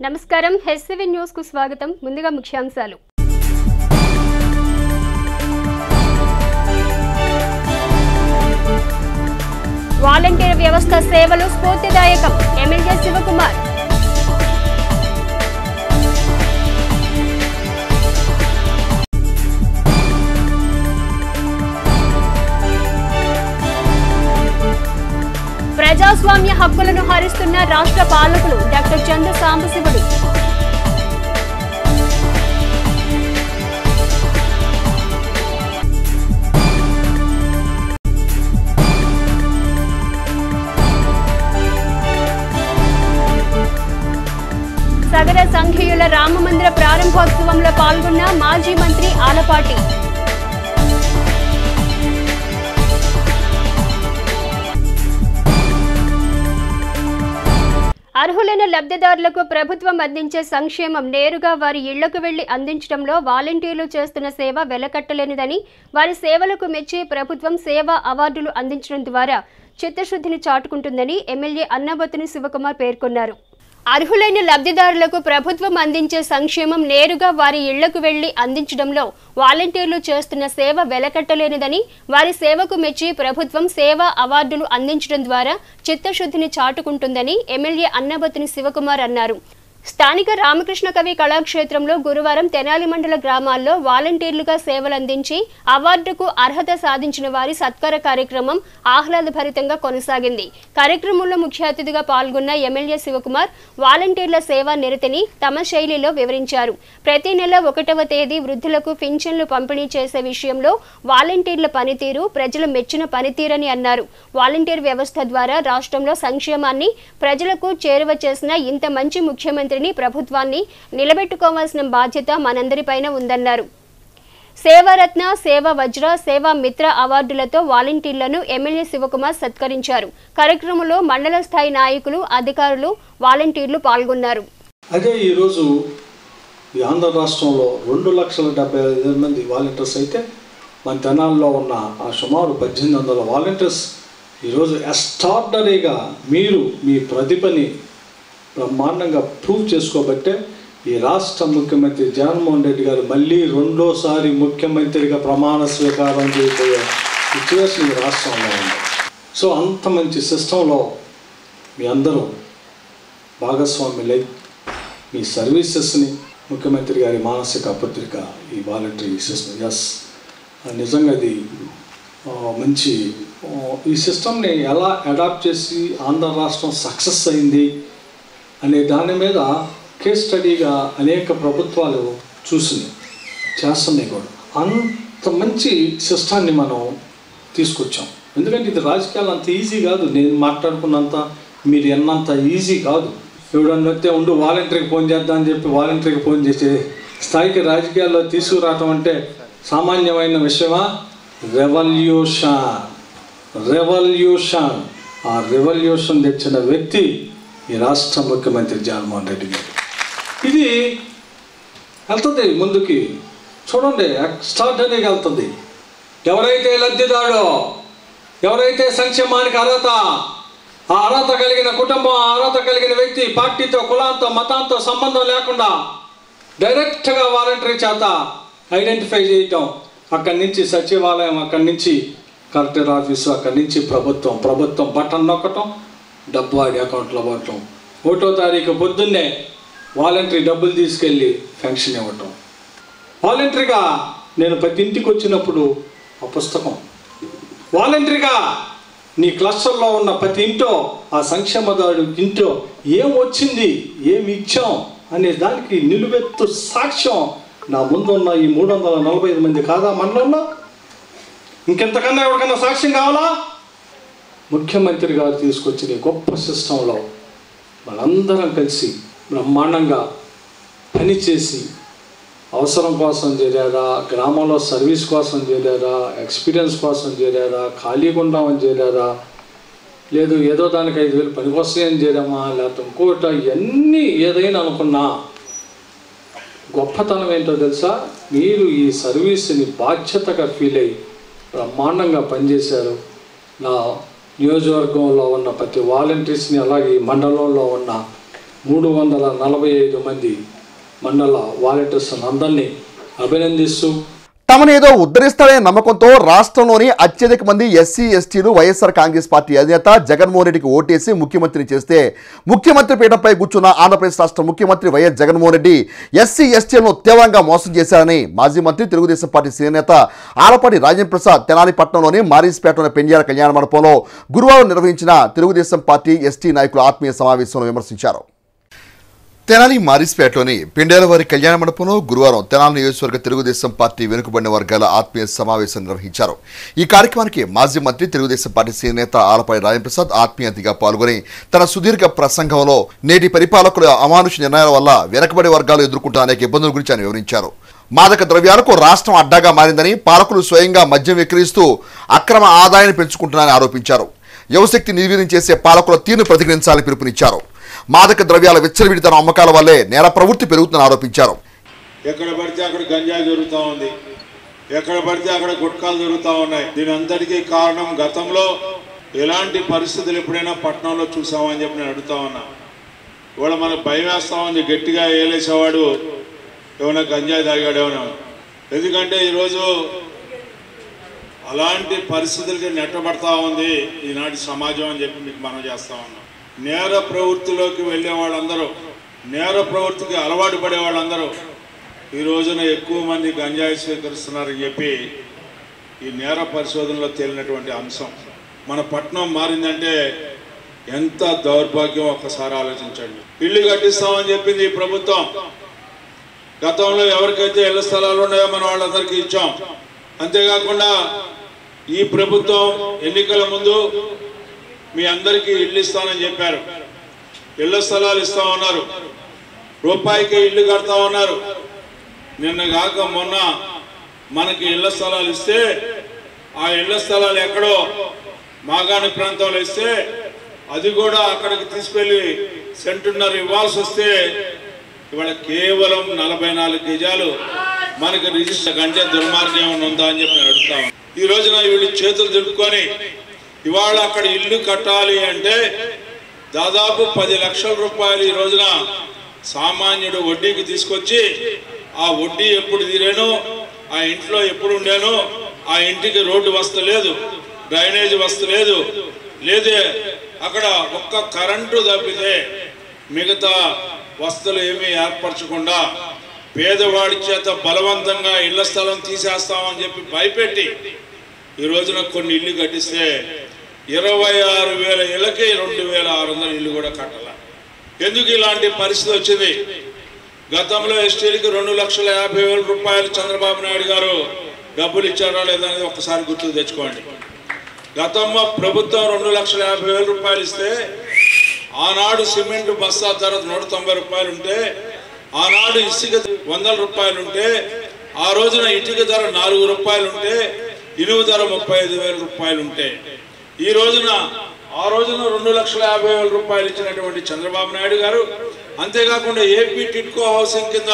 నమస్కారం HCV news కు స్వాగతం. ముందుగా ముఖ్యాంశాలు. వాలంటీర్ వ్యవస్థ సేవలు స్ఫూర్తిదాయకం. ఎమ్మెల్యే శివకుమార్. ప్రజాస్వామ్య హక్కులను హరిస్తున్న రాష్ట్ర పాలకులు డాక్టర్ చంద్ర సాంబశివుడు. సగర సంఘీయుల రామమందిర ప్రారంభోత్సవంలో పాల్గొన్న మాజీ మంత్రి ఆలపాటి. అర్హులైన లబ్ధిదారులకు ప్రభుత్వం అందించే సంక్షేమం నేరుగా వారి ఇళ్లకు వెళ్లి అందించడంలో వాలంటీర్లు చేస్తున్న సేవ వెలకట్టలేనిదని, వారి సేవలకు మెచ్చి ప్రభుత్వం సేవా అవార్డులు అందించడం ద్వారా చిత్తశుద్ధిని చాటుకుంటుందని ఎమ్మెల్యే అన్నబత్తుని శివకుమార్ పేర్కొన్నారు. అర్హులైన లబ్ధిదారులకు ప్రభుత్వం అందించే సంక్షేమం నేరుగా వారి ఇళ్లకు వెళ్లి అందించడంలో వాలంటీర్లు చేస్తున్న సేవ వెలకట్టలేనిదని, వారి సేవకు మెచ్చి ప్రభుత్వం సేవా అవార్డులు అందించడం ద్వారా చిత్తశుద్ధిని చాటుకుంటుందని ఎమ్మెల్యే అన్నబత్తుని శివకుమార్ అన్నారు. స్థానిక రామకృష్ణ కవి కళాక్షేత్రంలో గురువారం తెనాలి మండల గ్రామాల్లో వాలంటీర్లుగా సేవలందించి అవార్డుకు అర్హత సాధించిన వారి సత్కార కార్యక్రమం ఆహ్లాదభరితంగా కొనసాగింది. కార్యక్రమంలో ముఖ్య అతిథిగా పాల్గొన్న ఎమ్మెల్యే శివకుమార్ వాలంటీర్ల సేవా నిరతిని తమ శైలిలో వివరించారు. ప్రతి నెల 1వ తేదీ వృద్ధులకు పింఛన్లు పంపిణీ చేసే విషయంలో వాలంటీర్ల పనితీరు ప్రజలు మెచ్చిన పనితీరని అన్నారు. వాలంటీర్ వ్యవస్థ ద్వారా రాష్ట్రంలో సంక్షేమాన్ని ప్రజలకు చేరువ చేసిన ఇంత మంచి ముఖ్యమంత్రి ప్రభుత్వాన్ని నిలబెట్టుకోవాల్సిన బాధ్యత మనందరిపైన ఉందన్నారు. సేవారత్న, సేవా వజ్ర, సేవా మిత్ర అవార్డులతో వాలంటీర్లను ఎమ్మెల్యే శివకుమార్ సత్కరించారు. కార్యక్రమంలో మండల స్థాయి నాయకులు, అధికారులు, వాలంటీర్లు పాల్గొన్నారు. అదే ఈరోజు ఆంధ్ర రాష్ట్రంలో 2,75,000 మంది వాలంటీర్స్ అయితే మన తెనాల్లో ఉన్న ఆ సుమారు 1,800 వాలంటీర్స్ ఈరోజు ఎక్స్ట్రార్డినరీగా మీరు మీ ప్రతిభని బ్రహ్మాండంగా ప్రూవ్ చేసుకోబట్టే ఈ రాష్ట్ర ముఖ్యమంత్రి జగన్మోహన్ రెడ్డి గారు మళ్ళీ రెండోసారి ముఖ్యమంత్రిగా ప్రమాణ స్వీకారం చేయబోయే సిచ్యువేషన్ ఈ రాష్ట్రంలో ఉంది. సో అంత మంచి సిస్టంలో మీ అందరూ భాగస్వామ్యులై మీ సర్వీసెస్ని ముఖ్యమంత్రి గారి మానసిక పత్రిక ఈ వాలంటరీ సిస్టమ్ నిజంగా అది మంచి ఈ సిస్టమ్ని ఎలా అడాప్ట్ చేసి ఆంధ్ర రాష్ట్రం సక్సెస్ అయింది అనే దాని మీద కేస్ స్టడీగా అనేక ప్రభుత్వాలు చేస్తున్నాయి కూడా. అంత మంచి సిస్టాన్ని మనం తీసుకొచ్చాం. ఎందుకంటే ఇది రాజకీయాలు అంత ఈజీ కాదు. నేను మాట్లాడుకున్నంత మీరు ఎన్నంత ఈజీ కాదు. ఎవడన్నా వస్తే ఉండు వాలంటీర్కి ఫోన్ చేద్దాం అని చెప్పి వాలంటీర్కి ఫోన్ చేసే స్థాయికి రాజకీయాల్లో తీసుకురావటం అంటే సామాన్యమైన విషయమా? రెవల్యూషన్ ఆ రెవల్యూషన్ తెచ్చిన వ్యక్తి ఈ రాష్ట్ర ముఖ్యమంత్రి జగన్మోహన్ రెడ్డి గారు. ఇది వెళ్తుంది ముందుకి, చూడండి ఎక్స్ట్రార్డినరీగా వెళ్తుంది. ఎవరైతే లబ్ధిదాడో, ఎవరైతే సంక్షేమానికి అర్హత, ఆ అర్హత కలిగిన కుటుంబం, ఆ అర్హత కలిగిన వ్యక్తి పార్టీతో, కులాంతో, మతాంతో సంబంధం లేకుండా డైరెక్ట్గా వాలంటరీ చేత ఐడెంటిఫై చేయటం, అక్కడి నుంచి సచివాలయం, అక్కడి నుంచి కలెక్టర్ ఆఫీసు, అక్కడి నుంచి ప్రభుత్వం బటన్ నొక్కటం, డబ్బు వాడి అకౌంట్లో పడటం, 1వ తారీఖు పొద్దున్నే వాలంటరీ డబ్బులు తీసుకెళ్ళి పెన్షన్ ఇవ్వటం. వాలంటరీగా నేను ప్రతి ఇంటికి వచ్చినప్పుడు ఆ పుస్తకం వాలంటరీగా నీ క్లస్టర్లో ఉన్న ప్రతి ఇంటో ఆ సంక్షేమదారుడు ఇంటో ఏం వచ్చింది, ఏమి ఇచ్చాం అనే దానికి నిలువెత్తు సాక్ష్యం నా ముందున్న ఈ 345 మంది కాదా మండలంలో? ఇంకెంతకన్నా ఎవరికన్నా సాక్ష్యం కావాలా? ముఖ్యమంత్రి గారు తీసుకొచ్చిన గొప్ప సిస్టంలో మనందరం కలిసి బ్రహ్మాండంగా పనిచేసి అవసరం కోసం చేరారా, గ్రామంలో సర్వీస్ కోసం చేరారా, ఎక్స్పీరియన్స్ కోసం చేరారా, ఖాళీగా ఉండామని చేరారా, లేదు ఏదో దానికి 5,000 పనికొస్తాయని చేరామా, లేకపోతే ఇంకోట, ఇవన్నీ ఏదైనా అనుకున్నా గొప్పతనం ఏంటో తెలుసా? మీరు ఈ సర్వీస్ని బాధ్యతగా ఫీల్ అయ్యి బ్రహ్మాండంగా పనిచేశారు. నా నియోజకవర్గంలో ఉన్న ప్రతి వాలంటీర్స్ని, అలాగే మండలంలో ఉన్న 345 మంది మండల వాలంటీర్స్ అందరినీ అభినందిస్తూ తమనేదో ఉద్ధరిస్తాడనే నమ్మకంతో రాష్ట్రంలోని అత్యధిక మంది ఎస్సీ ఎస్టీలు వైఎస్ఆర్ కాంగ్రెస్ పార్టీ అధినేత జగన్మోహన్ రెడ్డికి ఓటేసి ముఖ్యమంత్రిని చేస్తే ముఖ్యమంత్రి పీఠంపై కూర్చున్న ఆంధ్రప్రదేశ్ రాష్ట్ర ముఖ్యమంత్రి వైఎస్ జగన్మోహన్ రెడ్డి ఎస్సీ ఎస్టీలను తీవ్రంగా మోసం చేశారని మాజీ మంత్రి తెలుగుదేశం పార్టీ సీనియర్ నేత ఆలపాటి రాజేంద్ర ప్రసాద్ తెనాలి పట్టణంలోని మారీస్పేటలోని పెంజాల కళ్యాణ మండపంలో గురువారం నిర్వహించిన తెలుగుదేశం పార్టీ ఎస్టీ నాయకుల ఆత్మీయ సమావేశంలో విమర్శించారు. తెనాలి మారీస్పేటలోని పిండేలవారి కళ్యాణ మండపంలో గురువారం తెనాలి నియోజకవర్గ తెలుగుదేశం పార్టీ వెనుకబడిన వర్గాల ఆత్మీయ సమావేశం నిర్వహించారు. ఈ కార్యక్రమానికి మాజీ మంత్రి తెలుగుదేశం పార్టీ సీనియర్ నేత ఆలపాటి రాజేంద్ర ప్రసాద్ ఆత్మీయ అతిథిగా పాల్గొని తన సుదీర్ఘ ప్రసంగంలో నేటి పరిపాలకుల అమానుష నిర్ణయాల వల్ల వెనుకబడే వర్గాలు ఎదుర్కొంటున్న అనేక ఇబ్బందుల గురించి ఆయన వివరించారు. మాదక ద్రవ్యాలకు రాష్ట్రం అడ్డాగా మారిందని, పాలకులు స్వయంగా మద్యం విక్రయిస్తూ అక్రమ ఆదాయాన్ని పెంచుకుంటున్నారని ఆరోపించారు. యువశక్తి నిర్వీర్యం చేసే పాలకుల తీరును ప్రతిఘటించాలని పిలుపునిచ్చారు. మాదక ద్రవ్యాల విచ్చలవిడితన అమ్మకాల వల్లే నేర ప్రవృత్తి పెరుగుతుందని ఆరోపించారు. ఎక్కడ పడితే అక్కడ గంజాయి జరుగుతూ ఉంది, ఎక్కడ పడితే అక్కడ గుట్కాలు జరుగుతూ ఉన్నాయి. దీని అంతటికీ కారణం గతంలో ఎలాంటి పరిస్థితులు ఎప్పుడైనా పట్టణంలో చూసామని చెప్పి నేను అడుగుతా ఉన్నా. ఇవాళ మనకు భయం వేస్తా ఉంది, గట్టిగా ఏలేసేవాడు ఏమైనా గంజాయి తాగాడు ఏమైనా. ఎందుకంటే ఈరోజు అలాంటి పరిస్థితులకి నెట్టబడతా ఉంది ఈనాటి సమాజం అని చెప్పి మీకు మనం చేస్తా ఉన్నాం. నేర ప్రవృత్తిలోకి వెళ్ళే వాళ్ళందరూ, నేర ప్రవృత్తికి అలవాటు పడే వాళ్ళందరూ ఈ రోజున ఎక్కువ మంది గంజాయి స్వీకరిస్తున్నారని చెప్పి ఈ నేర పరిశోధనలో తేలినటువంటి అంశం. మన పట్టణం మారిందంటే ఎంత దౌర్భాగ్యం ఒక్కసారి ఆలోచించండి. ఇల్లు కట్టిస్తామని చెప్పింది ఈ ప్రభుత్వం. గతంలో ఎవరికైతే ఇళ్ల స్థలాలు ఉన్నాయో మన వాళ్ళందరికీ ఇచ్చాం. అంతేకాకుండా ఈ ప్రభుత్వం ఎన్నికల ముందు మీ అందరికీ ఇల్లు ఇస్తానని చెప్పారు. ఇళ్ల స్థలాలు ఇస్తా ఉన్నారు, రూపాయికి ఇల్లు కడతా ఉన్నారు. నిన్న కాక మొన్న మనకి ఇళ్ల స్థలాలు ఇస్తే ఆ ఇళ్ల స్థలాలు ఎక్కడో మాగాణి ప్రాంతంలో ఇస్తే అది కూడా అక్కడికి తీసుకెళ్ళి సెంటున్నర ఇవ్వాల్సి వస్తే ఇవాళ కేవలం 44 గజాలు మనకి రిజిస్టర్ కంటే దుర్మార్గం ఏమైనా ఉందా అని చెప్పి అడుగుతాం. ఈ రోజున వీళ్ళు చేతులు దులుపుకొని ఇవాళ అక్కడ ఇల్లు కట్టాలి అంటే దాదాపు 10 లక్షల రూపాయలు ఈ రోజున సామాన్యుడు వడ్డీకి తీసుకొచ్చి ఆ వడ్డీ ఎప్పుడు తీరేనో, ఆ ఇంట్లో ఎప్పుడు ఉండేనో, ఆ ఇంటికి రోడ్డు వస్తలేదు, డ్రైనేజ్ వస్తలేదు, లేదే అక్కడ ఒక్క కరెంటు తప్పితే మిగతా వస్తువులు ఏమీ ఏర్పరచకుండా పేదవాడి చేత బలవంతంగా ఇళ్ల స్థలం తీసేస్తామని చెప్పి భయపెట్టి ఈ రోజున కొన్ని ఇల్లు కట్టిస్తే 26,000 ఇళ్ళకి 2,600 ఇల్లు కూడా కట్టాల. ఎందుకు ఇలాంటి పరిస్థితి వచ్చింది? గతంలో ఎస్టీలకి 2,50,000 రూపాయలు చంద్రబాబు నాయుడు గారు డబ్బులు ఇచ్చారా లేదనేది ఒక్కసారి గుర్తుకు తెచ్చుకోండి. గతంలో ప్రభుత్వం 2,50,000 రూపాయలు ఇస్తే ఆనాడు సిమెంట్ బస్తా ధర 190 రూపాయలు ఉంటే, ఆనాడు ఇసుక 100 రూపాయలు ఉంటే, ఆ రోజున ఇటుక ధర 4 రూపాయలు ఉంటే, ఇనుము ధర 35,000 రూపాయలు ఉంటే, ఈ రోజున ఆ రోజున 2,50,000 రూపాయలు ఇచ్చినటువంటి చంద్రబాబు నాయుడు గారు, అంతేకాకుండా ఏపీ టిడ్కో హౌసింగ్ కింద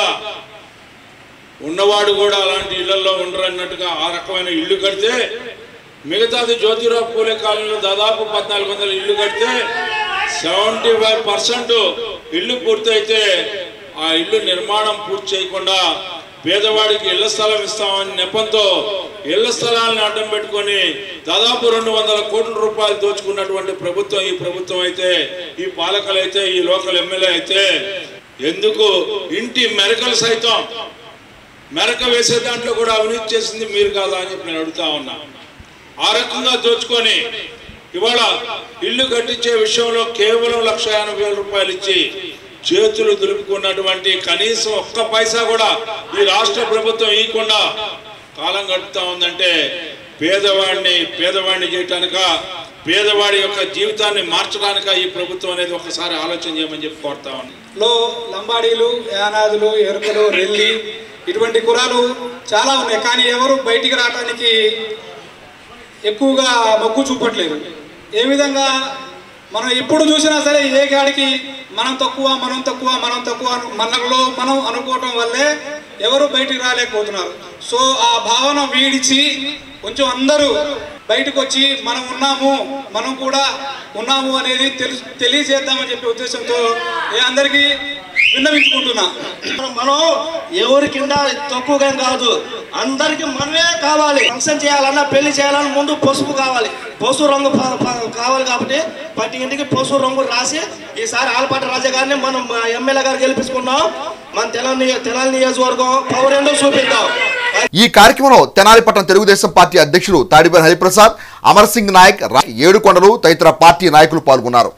ఉన్నవాడు కూడా అలాంటి ఇళ్లలో ఉండరు అన్నట్టుగా ఆ రకమైన ఇల్లు కడితే, మిగతాది జ్యోతిరావు పూలే కాలనీలో దాదాపు 1,400 ఇల్లు కడితే 75% ఇల్లు పూర్తయితే ఆ ఇల్లు నిర్మాణం పూర్తి చేయకుండా పేదవాడికి ఇళ్ల స్థలం ఇస్తామని నెపంతో ఇళ్ల స్థలాలను అడ్డం పెట్టుకొని దాదాపు 200 కోట్ల రూపాయలు దోచుకున్నటువంటి ప్రభుత్వం ఈ ప్రభుత్వం అయితే, ఈ పాలకులైతే, ఈ లోకల్ ఎమ్మెల్యే అయితే ఎందుకు ఇంటి మెరకలు సైతం మెరక వేసే దాంట్లో కూడా అవినీతి చేసింది మీరు కాదా అని చెప్పి నేను అడుగుతా ఉన్నా. ఆ రకంగా దోచుకొని ఇవాళ ఇల్లు కట్టించే విషయంలో కేవలం 1,80,000 రూపాయలు ఇచ్చి చేతులు దులుపుకున్నటువంటి కనీసం ఒక్క పైసా కూడా ఈ రాష్ట్ర ప్రభుత్వం ఇవ్వకుండా కాలం గడుపుతా ఉందంటే పేదవాడిని చేయటానిక, పేదవాడి యొక్క జీవితాన్ని మార్చడానిక ఈ ప్రభుత్వం అనేది ఒకసారి ఆలోచన చేయమని చెప్పి కోరుతా ఉన్నాం. లంబాడీలు, యానాదులు, ఎరుకలు, రెల్లి ఇటువంటి కులాలు చాలా ఉన్నాయి. కానీ ఎవరు బయటికి రావడానికి ఎక్కువగా మొగ్గు చూపట్లేదు. ఏ విధంగా మనం ఎప్పుడు చూసినా సరే ఏ గాడికి మనం తక్కువ మనలో మనం అనుకోవటం వల్లే ఎవరు బయటికి రాలేకపోతున్నారు. సో ఆ భావన వీడిచి కొంచెం అందరూ బయటకు వచ్చి మనం ఉన్నాము, మనం కూడా ఉన్నాము అనేది తెలియజేద్దామని చెప్పే ఉద్దేశంతో అందరికీ విన్నవించుకుంటున్నా. మనం ఎవరి కింద తక్కువగా కాదు, అందరికి మనమే కావాలి. ఫంక్షన్ చేయాలన్నా పెళ్లి చేయాలన్నా ముందు పసుపు కావాలి, పసుపు రంగు కావాలి. కాబట్టి ప్రతి ఇంటికి పసుపు రంగు రాసి ఈసారి ఆలపాటి రాజా గారిని మనం ఎమ్మెల్యే గారు గెలిపించుకున్నాం. మన తెనాలి నియోజకవర్గం పవర్ ఏంటో చూపిద్దాం. ఈ కార్యక్రమంలో తెనాలి పట్టణ తెలుగుదేశం పార్టీ అధ్యక్షుడు తాడిపల్లి హరిప్రసాద్, అమర్ సింగ్ నాయక్, ఏడుకొండలు తదితర పార్టీ నాయకులు పాల్గొన్నారు.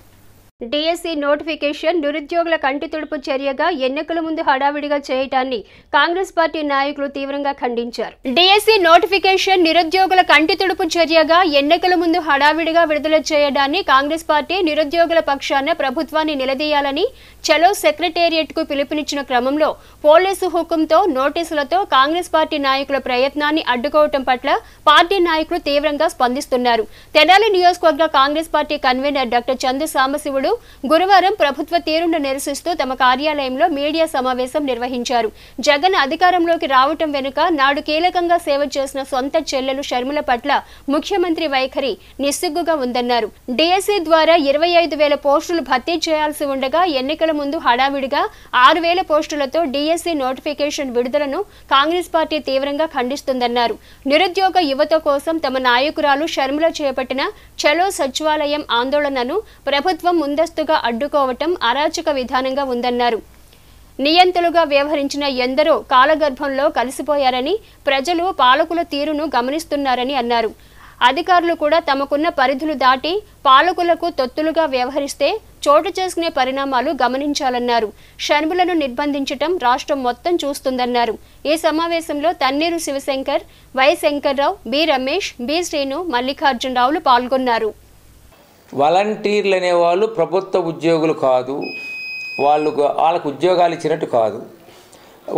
డిఎస్సి నోటిఫికేషన్ నిరుద్యోగుల కంటి తుడుపు చర్యగా ఎన్నికల ముందు హడావిడిగా చేయటాన్ని కాంగ్రెస్ పార్టీ నాయకులు తీవ్రంగా ఖండించారు. డిఎస్సి నోటిఫికేషన్ నిరుద్యోగుల కంటి తుడుపు చర్యగా ఎన్నికల ముందు హడావిడిగా విడుదల చేయడాన్ని కాంగ్రెస్ పార్టీ నిరుద్యోగుల పక్షాన ప్రభుత్వాన్ని నిలదీయాలని చలో సెక్రటేరియట్ కు పిలుపునిచ్చిన క్రమంలో పోలీసు హుకుంతో నోటీసులతో కాంగ్రెస్ పార్టీ నాయకుల ప్రయత్నాన్ని అడ్డుకోవటం పట్ల పార్టీ నాయకులు తీవ్రంగా స్పందిస్తున్నారు. తెనాలి నియోజకవర్గ Congress party convener doctor Chandu Sambasivudu గురువారం ప్రభుత్వ తీరును నిరసిస్తూ తమ కార్యాలయంలో మీడియా సమావేశం నిర్వహించారు. జగన్ అధికారంలోకి రావటం వెనుక నాడు కీలకంగా సేవ చేసిన సొంత చెల్లెలు షర్మిల పట్ల ముఖ్యమంత్రి వైఖరి నిస్సిగ్గుగా ఉందన్నారు. డిఎస్సి ద్వారా 25,000 పోస్టులు భర్తీ చేయాల్సి ఉండగా ఎన్నికల ముందు హడావిడిగా 6,000 పోస్టులతో డిఎస్సి నోటిఫికేషన్ విడుదలను కాంగ్రెస్ పార్టీ తీవ్రంగా ఖండిస్తుందన్నారు. నిరుద్యోగ యువత కోసం తమ నాయకురాలు షర్మిల చేపట్టిన చలో సచివాలయం ఆందోళనను ప్రభుత్వం ముందస్తుగా అడ్డుకోవటం అరాచక విధానంగా ఉందన్నారు. నియంతలుగా వ్యవహరించిన ఎందరో కాలగర్భంలో కలిసిపోయారని, ప్రజలు పాలకుల తీరును గమనిస్తున్నారని అన్నారు. అధికారులు కూడా తమకున్న పరిధులు దాటి పాలకులకు తొత్తులుగా వ్యవహరిస్తే చోటు చేసుకునే పరిణామాలు గమనించాలన్నారు. షర్మిలను నిర్బంధించటం రాష్ట్రం మొత్తం చూస్తుందన్నారు. ఈ సమావేశంలో Tanneeru Sivasankar, Y Shankarrao, B Ramesh, B Srinu, మల్లికార్జునరావులు పాల్గొన్నారు. వాలంటీర్లు అనేవాళ్ళు ప్రభుత్వ ఉద్యోగులు కాదు, వాళ్ళకు ఉద్యోగాలు ఇచ్చినట్టు కాదు.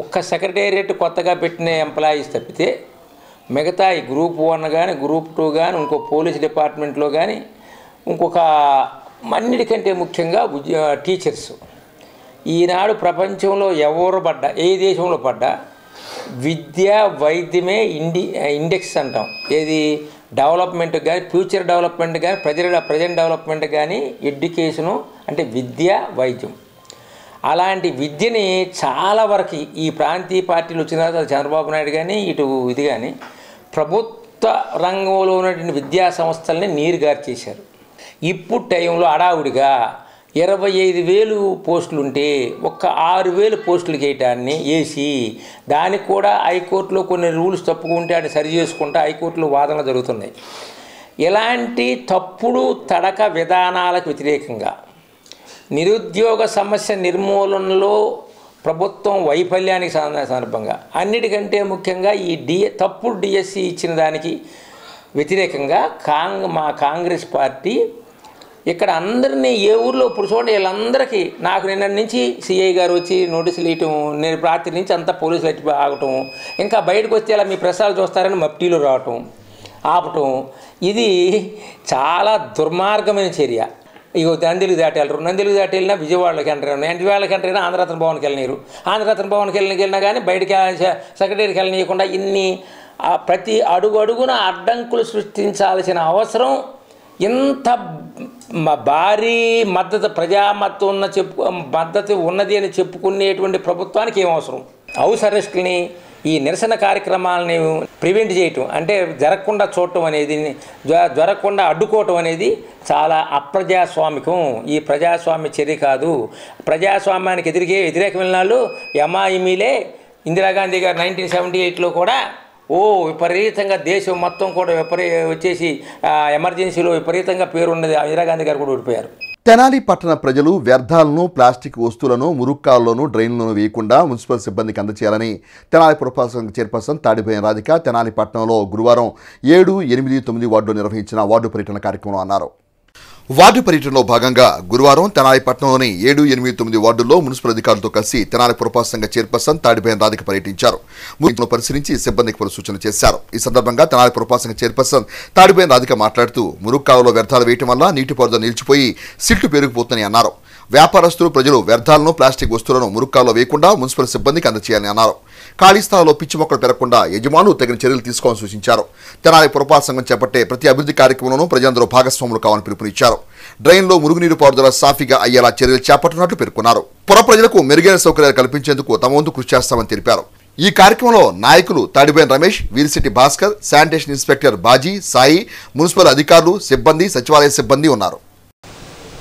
ఒక్క సెక్రటేరియట్ కొత్తగా పెట్టిన ఎంప్లాయీస్ తప్పితే మిగతా ఈ గ్రూప్ 1 కానీ గ్రూప్ 2 కానీ ఇంకో పోలీస్ డిపార్ట్మెంట్లో కానీ ఇంకొక అన్నిటికంటే ముఖ్యంగా టీచర్స్. ఈనాడు ప్రపంచంలో ఎవరు పడ్డా, ఏ దేశంలో పడ్డా విద్య వైద్యమే ఇండెక్స్ అంటాం. ఏది డెవలప్మెంట్ కానీ, ఫ్యూచర్ డెవలప్మెంట్ కానీ, ప్రజెంట్ డెవలప్మెంట్ కానీ ఎడ్యుకేషను అంటే విద్య వైద్యం. అలాంటి విద్యని చాలా వరకు ఈ ప్రాంతీయ పార్టీలు వచ్చిన తర్వాత చంద్రబాబు నాయుడు కానీ ఇది కానీ ప్రభుత్వ రంగంలో ఉన్నటువంటి విద్యా సంస్థల్ని నీరుగార్చేశారు. ఇప్పుడు టైంలో అడావుడిగా 25,000 పోస్టులు ఉంటే ఒక్క 6,000 పోస్టులు చేయటాన్ని వేసి దానికి కూడా హైకోర్టులో కొన్ని రూల్స్ తప్పుకుంటే అని సరి చేసుకుంటూ హైకోర్టులో వాదనలు జరుగుతున్నాయి. ఇలాంటి తప్పుడు తడక విధానాలకు వ్యతిరేకంగా నిరుద్యోగ సమస్య నిర్మూలనలో ప్రభుత్వం వైఫల్యానికి సందర్భంగా అన్నిటికంటే ముఖ్యంగా ఈ తప్పుడు డిఎస్సి ఇచ్చిన దానికి వ్యతిరేకంగా మా కాంగ్రెస్ పార్టీ ఇక్కడ అందరినీ ఏ ఊర్లో ఇప్పుడు చూడండి వీళ్ళందరికీ నాకు నిన్న నుంచి సిఐ గారు వచ్చి నోటీసులు ఇవ్వటం, నేను రాత్రి నుంచి అంతా పోలీసులు వచ్చి ఆగటం, ఇంకా బయటకు వస్తే ఇలా మీ ప్రసారాలు చూస్తారని మప్టీలు రావటం ఆపటం, ఇది చాలా దుర్మార్గమైన చర్య. ఇగో నందిలు దాటి వెళ్ళరు, నందిలు దాటి వెళ్ళినా విజయవాడలోకి విజయవాడకి ఎంటరైనా ఆంధ్రరత్న భవన్కి వెళ్ళనీరు, ఆంధ్రరత్న భవన్కి వెళ్ళినా కానీ బయటకి సెక్రటరీకి వెళ్ళనీయకుండా ఇన్ని ప్రతి అడుగున అడ్డంకులు సృష్టించాల్సిన అవసరం ఇంత భారీ మద్దతు ప్రజామద్దతు మద్దతు ఉన్నది అని చెప్పుకునేటువంటి ప్రభుత్వానికి ఏం అవసరం? హౌస్ అరెస్టులని ఈ నిరసన కార్యక్రమాలని ప్రివెంట్ చేయటం అంటే జరగకుండా చూడటం అనేది, జరగకుండా అడ్డుకోవటం అనేది చాలా అప్రజాస్వామికం. ఈ ప్రజాస్వామ్య చర్య కాదు. ప్రజాస్వామ్యానికి వ్యతిరేకమైన వాళ్ళు ఎమాయిమీలే. ఇందిరాగాంధీ గారు 1978లో కూడా విపరీతంగా దేశం మొత్తం కూడా వచ్చేసి ఎమర్జెన్సీలో విపరీతంగా పేరున్నది. ఇందిరాగాంధీ గారు కూడా ఓడిపోయారు. తెనాలి పట్టణ ప్రజలు వ్యర్థాలను, ప్లాస్టిక్ వస్తువులను మురుక్కాల్లోనూ డ్రైన్లను వేయకుండా మున్సిపల్ సిబ్బందికి అందజేయాలని తెనాలి పురపాలక చైర్పర్సన్ తాడిపోయిన రాధిక తెనాలి పట్టణంలో గురువారం 7, 8, 9 వార్డులో నిర్వహించిన వార్డు పర్యటన కార్యక్రమంలో అన్నారు. వార్డు పర్యటనలో భాగంగా గురువారం తెనాలి పట్టణంలోని 7, 8, 9 వార్డుల్లో మున్సిపల్ అధికారులతో కలిసి తెనాలి పురపాలక సంఘ చైర్పర్సన్ తాడిపోయిన రాధిక పర్యటించారు. మున్సిపల్ పరిశీలించి సిబ్బందికి పలు సూచనలు చేశారు. ఈ సందర్భంగా తెనాలి పురపాలక సంఘ చైర్పర్సన్ తాడిపోయిన రాధిక మాట్లాడుతూ మురుక్కాలలో వ్యర్థాలు వేయటం వల్ల నీటిపారుదల నిలిచిపోయి సిల్టు పెరిగిపోతుందని అన్నారు. వ్యాపారస్తులు ప్రజలు వ్యర్థాలను ప్లాస్టిక్ వస్తువులను మురుక్కాల్లో వేయకుండా మున్సిపల్ సిబ్బందికి అందజేయాలని అన్నారు. ఖాళీ స్థలాల్లో పిచ్చి మొక్కలు పెరగకుండా యజమానులు తగిన చర్యలు తీసుకోవాలని సూచించారు. తెనాలి పురపాలక సంఘం చేపట్టే ప్రతి అభివృద్ధి కార్యక్రమంలోనూ ప్రజలందరూ భాగస్వాములు కావాలని పిలుపునిచ్చారు. డ్రైన్లో మురుగునీరు పారుదల సాఫీగా అయ్యేలా చర్యలు చేపట్టినట్లు పేర్కొన్నారు. పుర ప్రజలకు మెరుగైన సౌకర్యాలు కల్పించేందుకు తమ వంతు కృషి చేస్తామని తెలిపారు. ఈ కార్యక్రమంలో నాయకులు Tadiboyina Ramesh, Veerisetti Bhaskar, sanitation inspector Baji, Sai, municipal అధికారులు, సిబ్బంది, సచివాలయ సిబ్బంది ఉన్నారు.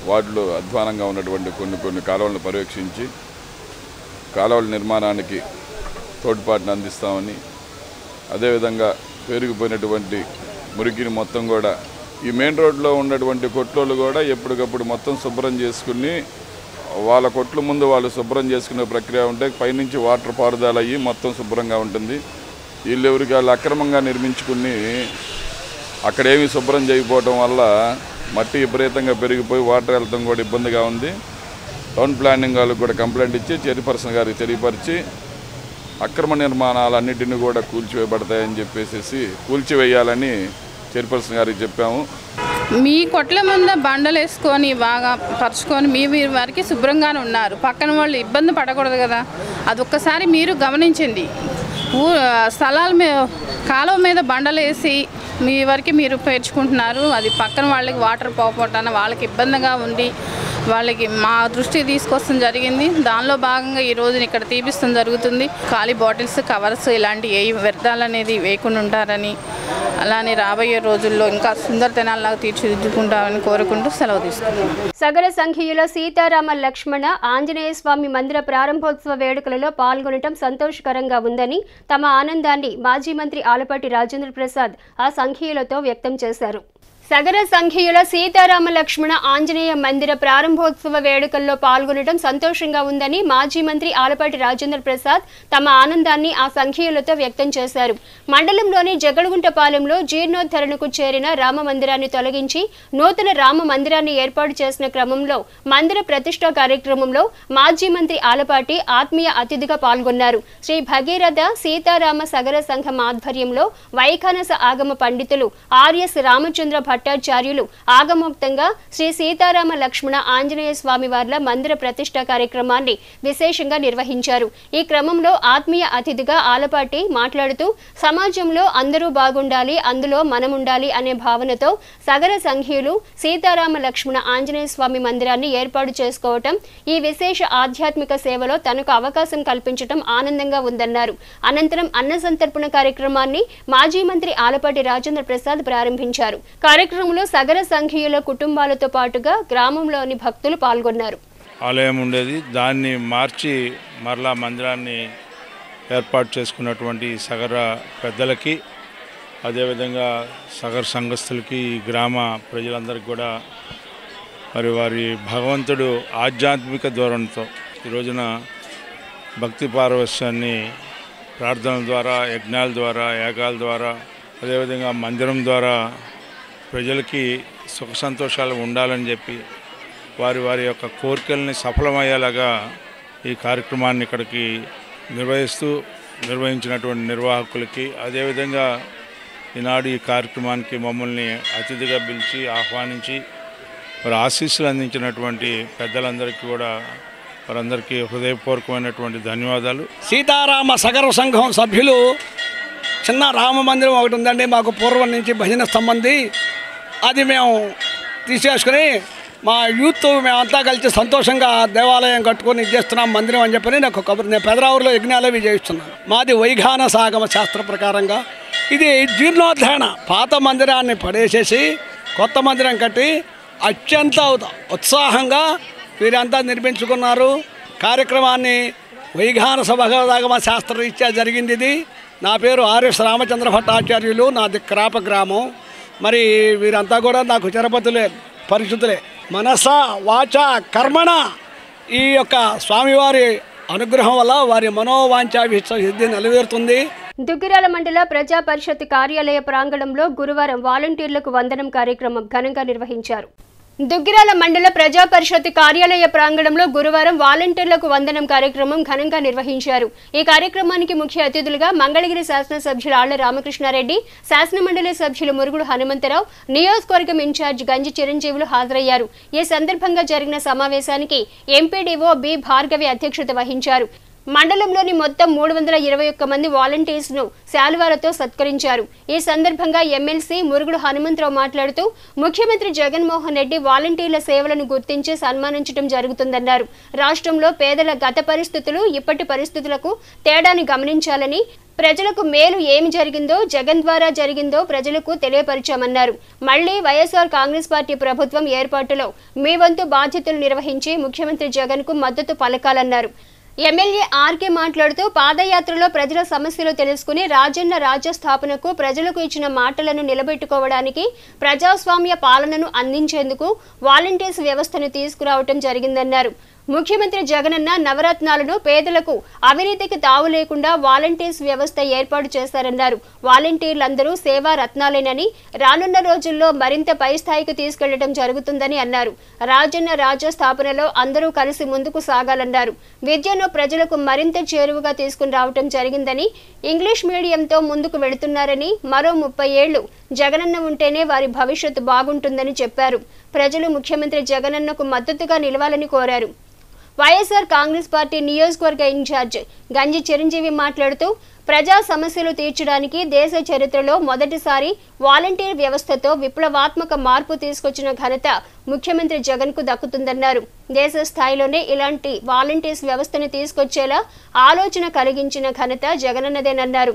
వార్డులో అధ్వానంగా ఉన్నటువంటి కొన్ని కాలువలను పర్యవేక్షించి కాలువల నిర్మాణానికి తోడ్పాటును అందిస్తామని, అదేవిధంగా పెరిగిపోయినటువంటి మురికిని మొత్తం కూడా ఈ మెయిన్ రోడ్లో ఉన్నటువంటి కొట్లోళ్ళు కూడా ఎప్పటికప్పుడు మొత్తం శుభ్రం చేసుకుని వాళ్ళ కొట్ల ముందు వాళ్ళు శుభ్రం చేసుకునే ప్రక్రియ ఉంటే పైనుంచి వాటర్ పారుదల అయ్యి మొత్తం శుభ్రంగా ఉంటుంది. వీళ్ళు ఎవరికి వాళ్ళు అక్రమంగా నిర్మించుకుని అక్కడేమీ శుభ్రం చేయకపోవడం వల్ల మట్టి విపరీతంగా పెరిగిపోయి వాటర్ వెళ్తాం కూడా ఇబ్బందిగా ఉంది. టౌన్ ప్లానింగ్ వాళ్ళకి కూడా కంప్లైంట్ ఇచ్చి చైర్పర్సన్ గారికి తెలియపరిచి అక్రమ నిర్మాణాలన్నింటినీ కూడా కూల్చివేయబడతాయని చెప్పేసి కూల్చివేయాలని చైర్పర్సన్ గారికి చెప్పాము. మీ కొట్ల ముందు బండలు వేసుకొని బాగా పరుచుకొని మీ వారికి శుభ్రంగానే ఉన్నారు. పక్కన వాళ్ళు ఇబ్బంది పడకూడదు కదా, అదొక్కసారి మీరు గమనించండి. స్థలాల మీద కాలువ మీద బండలు వేసి మీ వరకు మీరు పేర్చుకుంటున్నారు. అది పక్కన వాళ్ళకి వాటర్ పోకపోవటాన వాళ్ళకి ఇబ్బందిగా ఉండి వాళ్ళకి మా దృష్టికి తీసుకొస్తాం జరిగింది. దానిలో భాగంగా ఈ రోజున ఇక్కడ తీపిస్తాం జరుగుతుంది. ఖాళీ బాటిల్స్, కవర్స్ ఇలాంటి ఏ వ్యర్థాలు అనేది వేయకుండా ఉంటారని, అలానే రాబోయే రోజుల్లో ఇంకా సుందర తెనాల్లాగా తీర్చిదిద్దుకుంటామని కోరుకుంటూ సెలవు తీసుకున్నాం. సగర సంఘీయుల సీతారామ లక్ష్మణ ఆంజనేయ స్వామి మందిర ప్రారంభోత్సవ వేడుకలలో పాల్గొనడం సంతోషకరంగా ఉందని తమ ఆనందాన్ని మాజీ మంత్రి ఆలపాటి రాజేంద్ర ప్రసాద్ ఆ సంఘీయులతో వ్యక్తం చేశారు. సగర సంఘీయుల సీతారామ లక్ష్మణ ఆంజనేయ మందిర ప్రారంభోత్సవ వేడుకల్లో పాల్గొనడం సంతోషంగా ఉందని మాజీ మంత్రి ఆలపాటి రాజేంద్ర ప్రసాద్ తమ ఆనందాన్ని ఆ సంఘీయులతో వ్యక్తం చేశారు. మండలంలోని జగడుగుంటపాలెంలో జీర్ణోద్ధరణకు చేరిన రామ మందిరాన్ని తొలగించి నూతన రామ మందిరాన్ని ఏర్పాటు చేసిన క్రమంలో మందిర ప్రతిష్ఠా కార్యక్రమంలో మాజీ మంత్రి ఆలపాటి ఆత్మీయ అతిథిగా పాల్గొన్నారు. శ్రీ భగీరథ సీతారామ సగర సంఘం ఆధ్వర్యంలో వైఖానస ఆగమ పండితులు ఆర్ఎస్ రామచంద్ర భట్టాచార్యులు ఆగమోక్తంగా శ్రీ సీతారామ లక్ష్మణ ఆంజనేయ స్వామి వార్ల మందిర ప్రతిష్ఠ కార్యక్రమాన్ని విశేషంగా నిర్వహించారు. ఈ క్రమంలో ఆత్మీయ అతిథిగా ఆలపాటి మాట్లాడుతూ సమాజంలో అందరూ బాగుండాలి, అందులో మనం ఉండాలి అనే భావనతో సగర సంఘీయులు సీతారామ లక్ష్మణ ఆంజనేయ స్వామి మందిరాన్ని ఏర్పాటు చేసుకోవటం, ఈ విశేష ఆధ్యాత్మిక సేవలో తనకు అవకాశం కల్పించడం ఆనందంగా ఉందన్నారు. అనంతరం అన్న సంతర్పణ కార్యక్రమాన్ని మాజీ మంత్రి ఆలపాటి రాజేంద్ర ప్రసాద్ ప్రారంభించారు. కార్యక్రమంలో సగర సంఘీయుల కుటుంబాలతో పాటుగా గ్రామంలోని భక్తులు పాల్గొన్నారు. ఆలయం ఉండేది, దాన్ని మార్చి మరలా మందిరాన్ని ఏర్పాటు చేసుకున్నటువంటి సగర పెద్దలకి, అదేవిధంగా సగర సంఘస్థులకి, ఈ గ్రామ ప్రజలందరికీ కూడా మరి వారి భగవంతుడు ఆధ్యాత్మిక ధోరణితో ఈ రోజున భక్తి పారవశ్యాన్ని ప్రార్థనల ద్వారా, యజ్ఞాల ద్వారా, యాగాల ద్వారా, అదేవిధంగా మందిరం ద్వారా ప్రజలకి సుఖ సంతోషాలు ఉండాలని చెప్పి వారి వారి యొక్క కోరికల్ని సఫలమయ్యేలాగా ఈ కార్యక్రమాన్ని ఇక్కడికి నిర్వహించినటువంటి నిర్వాహకులకి, అదేవిధంగా ఈనాడు ఈ కార్యక్రమానికి మమ్మల్ని అతిథిగా పిలిచి ఆహ్వానించి వారి ఆశీస్సులు అందించినటువంటి పెద్దలందరికీ కూడా వారందరికీ హృదయపూర్వకమైనటువంటి ధన్యవాదాలు. సీతారామ సగర సంఘం సభ్యులు చిన్న రామ మందిరం ఒకటి ఉందండి మాకు పూర్వం నుంచి భజన సంబంధి. అది మేము తీసేసుకుని మా యూత్ మేమంతా కలిసి సంతోషంగా దేవాలయం కట్టుకొని చేస్తున్నాం మందిరం అని చెప్పని నాకు కబురు. నేను పెదరావులో యజ్ఞాలు అవి చేయిస్తున్నాను. మాది వైఖానస ఆగమ శాస్త్ర ప్రకారంగా ఇది జీర్ణోద్ధరణ. పాత మందిరాన్ని పడేసేసి కొత్త మందిరం కట్టి అత్యంత ఉత్సాహంగా వీరంతా నిర్మించుకున్నారు. కార్యక్రమాన్ని వైఖానస భగవదాగమ శాస్త్రరీత్యా జరిగింది. ఇది నా పేరు ఆర్ఎస్ రామచంద్ర భట్టాచార్యులు, నాది క్రాప గ్రామం. మరి వీరంతా కూడా నాకు చిరపతులే, పరిశుద్ధులే. మనస వాచ కర్మణ ఈ యొక్క స్వామివారి అనుగ్రహం వల్ల వారి మనోవాంఛాభివృద్ధి నెరవేరుతుంది. దుగ్గిరాల మండల ప్రజా పరిషత్ కార్యాలయ ప్రాంగణంలో గురువారం వాలంటీర్లకు వందనం కార్యక్రమం ఘనంగా నిర్వహించారు. దుగ్గిరాల మండల ప్రజా పరిషత్ కార్యాలయ ప్రాంగణంలో గురువారం వాలంటీర్లకు వందనం కార్యక్రమం ఘనంగా నిర్వహించారు. ఈ కార్యక్రమానికి ముఖ్య అతిథులుగా మంగళగిరి శాసనసభ్యులు ఆళ్ల రామకృష్ణారెడ్డి, శాసనమండలి సభ్యులు మురుగుడు హనుమంతరావు, నియోజకవర్గం ఇన్ఛార్జ్ గంజి చిరంజీవులు హాజరయ్యారు. ఈ సందర్భంగా జరిగిన సమావేశానికి ఎంపీడీఓ బి భార్గవి అధ్యక్షత వహించారు. మండలంలోని మొత్తం 321 మంది వాలంటీర్స్ ను శాలువాలతో సత్కరించారు. ఈ సందర్భంగా ఎమ్మెల్సీ మురుగుడు హనుమంతరావు మాట్లాడుతూ ముఖ్యమంత్రి జగన్మోహన్ రెడ్డి వాలంటీర్ల సేవలను గుర్తించి సన్మానించడం జరుగుతుందన్నారు. రాష్ట్రంలో పేదల గత పరిస్థితులు ఇప్పటి పరిస్థితులకు తేడాని గమనించాలని, ప్రజలకు మేలు ఏమి జరిగిందో జగన్ ద్వారా జరిగిందో ప్రజలకు తెలియపరిచామన్నారు. మళ్లీ వైఎస్ఆర్ కాంగ్రెస్ పార్టీ ప్రభుత్వం ఏర్పాటులో మీ వంతు బాధ్యతలు నిర్వహించి ముఖ్యమంత్రి జగన్ కు మద్దతు పలకాలన్నారు. ఎమ్మెల్యే ఆర్కే మాట్లాడుతూ పాదయాత్రలో ప్రజల సమస్యలు తెలుసుకుని రాజన్న రాజ్య స్థాపనకు ప్రజలకు ఇచ్చిన మాటలను నిలబెట్టుకోవడానికి ప్రజాస్వామ్య పాలనను అందించేందుకు వాలంటీర్స్ వ్యవస్థను తీసుకురావడం జరిగిందన్నారు. ముఖ్యమంత్రి జగనన్న నవరత్నాలను పేదలకు అవినీతికి తావు లేకుండా వాలంటీర్స్ వ్యవస్థ ఏర్పాటు చేశారన్నారు. వాలంటీర్లందరూ సేవా రత్నాలేనని, రానున్న రోజుల్లో మరింత పై స్థాయికి తీసుకెళ్లడం జరుగుతుందని అన్నారు. రాజన్న రాజ్య స్థాపనలో అందరూ కలిసి ముందుకు సాగాలన్నారు. విద్యను ప్రజలకు మరింత చేరువగా తీసుకుని రావడం జరిగిందని, ఇంగ్లీష్ మీడియంతో ముందుకు వెళుతున్నారని, మరో 30 ఏళ్లు జగనన్న ఉంటేనే వారి భవిష్యత్తు బాగుంటుందని చెప్పారు. ప్రజలు ముఖ్యమంత్రి జగనన్నకు మద్దతుగా నిలవాలని కోరారు. వైఎస్ఆర్ కాంగ్రెస్ పార్టీ నియోజకవర్గ ఇన్ఛార్జ్ గంజి చిరంజీవి మాట్లాడుతూ ప్రజా సమస్యలు తీర్చడానికి దేశ చరిత్రలో మొదటిసారి వాలంటీర్ వ్యవస్థతో విప్లవాత్మక మార్పు తీసుకొచ్చిన ఘనత ముఖ్యమంత్రి జగన్ కు దక్కుతుందన్నారు. దేశ స్థాయిలోనే ఇలాంటి వాలంటీర్స్ వ్యవస్థను తీసుకొచ్చేలా ఆలోచన కలిగించిన ఘనత జగనన్నదేనన్నారు.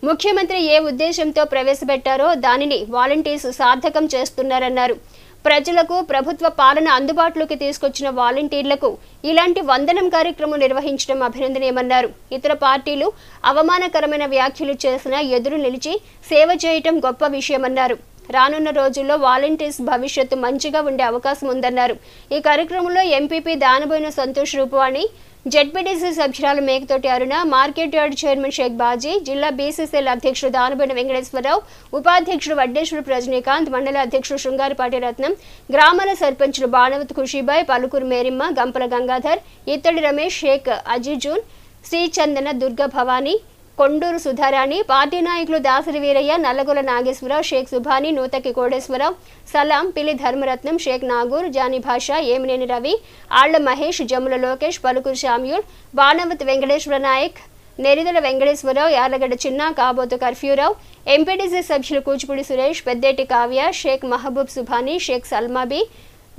ముఖ్యమంత్రి ఏ ఉద్దేశంతో ప్రవేశపెట్టారో దానిని వాలంటీర్స్ సార్థకం చేస్తున్నారన్నారు. ప్రజలకు ప్రభుత్వ పాలన అందుబాటులోకి తీసుకొచ్చిన వాలంటీర్లకు ఇలాంటి వందనం కార్యక్రమం నిర్వహించడం అభినందనీయమన్నారు. ఇతర పార్టీలు అవమానకరమైన వ్యాఖ్యలు చేసినా ఎదురు నిలిచి సేవ చేయటం గొప్ప విషయమన్నారు. రానున్న రోజుల్లో వాలంటీర్స్ భవిష్యత్తు మంచిగా ఉండే అవకాశం ఉందన్నారు. ఈ కార్యక్రమంలో ఎంపీపీ దానబోయిన సంతోష్ రూపవాణి, జెడ్పీటీసీ సభ్యురాలు Mekathoti Aruna, market yard chairman Sheikh Baji, జిల్లా బీసీసీఎల్ అధ్యక్షుడు దానబోయిన వెంకటేశ్వరరావు, ఉపాధ్యక్షుడు వడ్డేశ్వర రజనీకాంత్, మండల అధ్యక్షుడు శృంగారపాటి రత్నం, గ్రామాల సర్పంచులు బాణవత్ ఖుషీబాయ్, పలుకూరు మేరిమ్మ, గంపల గంగాధర్, ఇత్తడి రమేష్, షేక్ అజీజూన్, శ్రీచందన, దుర్గా భవానీ, కొండూరు సుధారాణి, పార్టీ నాయకులు దాసరి వీరయ్య, నల్లగొల నాగేశ్వరరావు, షేక్ సుభాని, నూతకి కోడేశ్వరరావు, సలాం, పిల్లి ధర్మరత్నం, షేక్ నాగూర్, జానీ భాష, ఏమినేని రవి, ఆళ్ల మహేష్, జమ్ముల లోకేష్, పలుకూరు శామ్యూల్, బాణవత్ వెంకటేశ్వర నాయక్, నెరిదల వెంకటేశ్వరరావు, యార్లగడ్డ చిన్న, కాబోతు కర్ఫ్యూరావు, ఎంపీటీసీ సభ్యులు కూచిపూడి సురేష్, పెద్దేటి కావ్య, షేక్ మహబూబ్ సుభాని, షేక్ సల్మాబీ,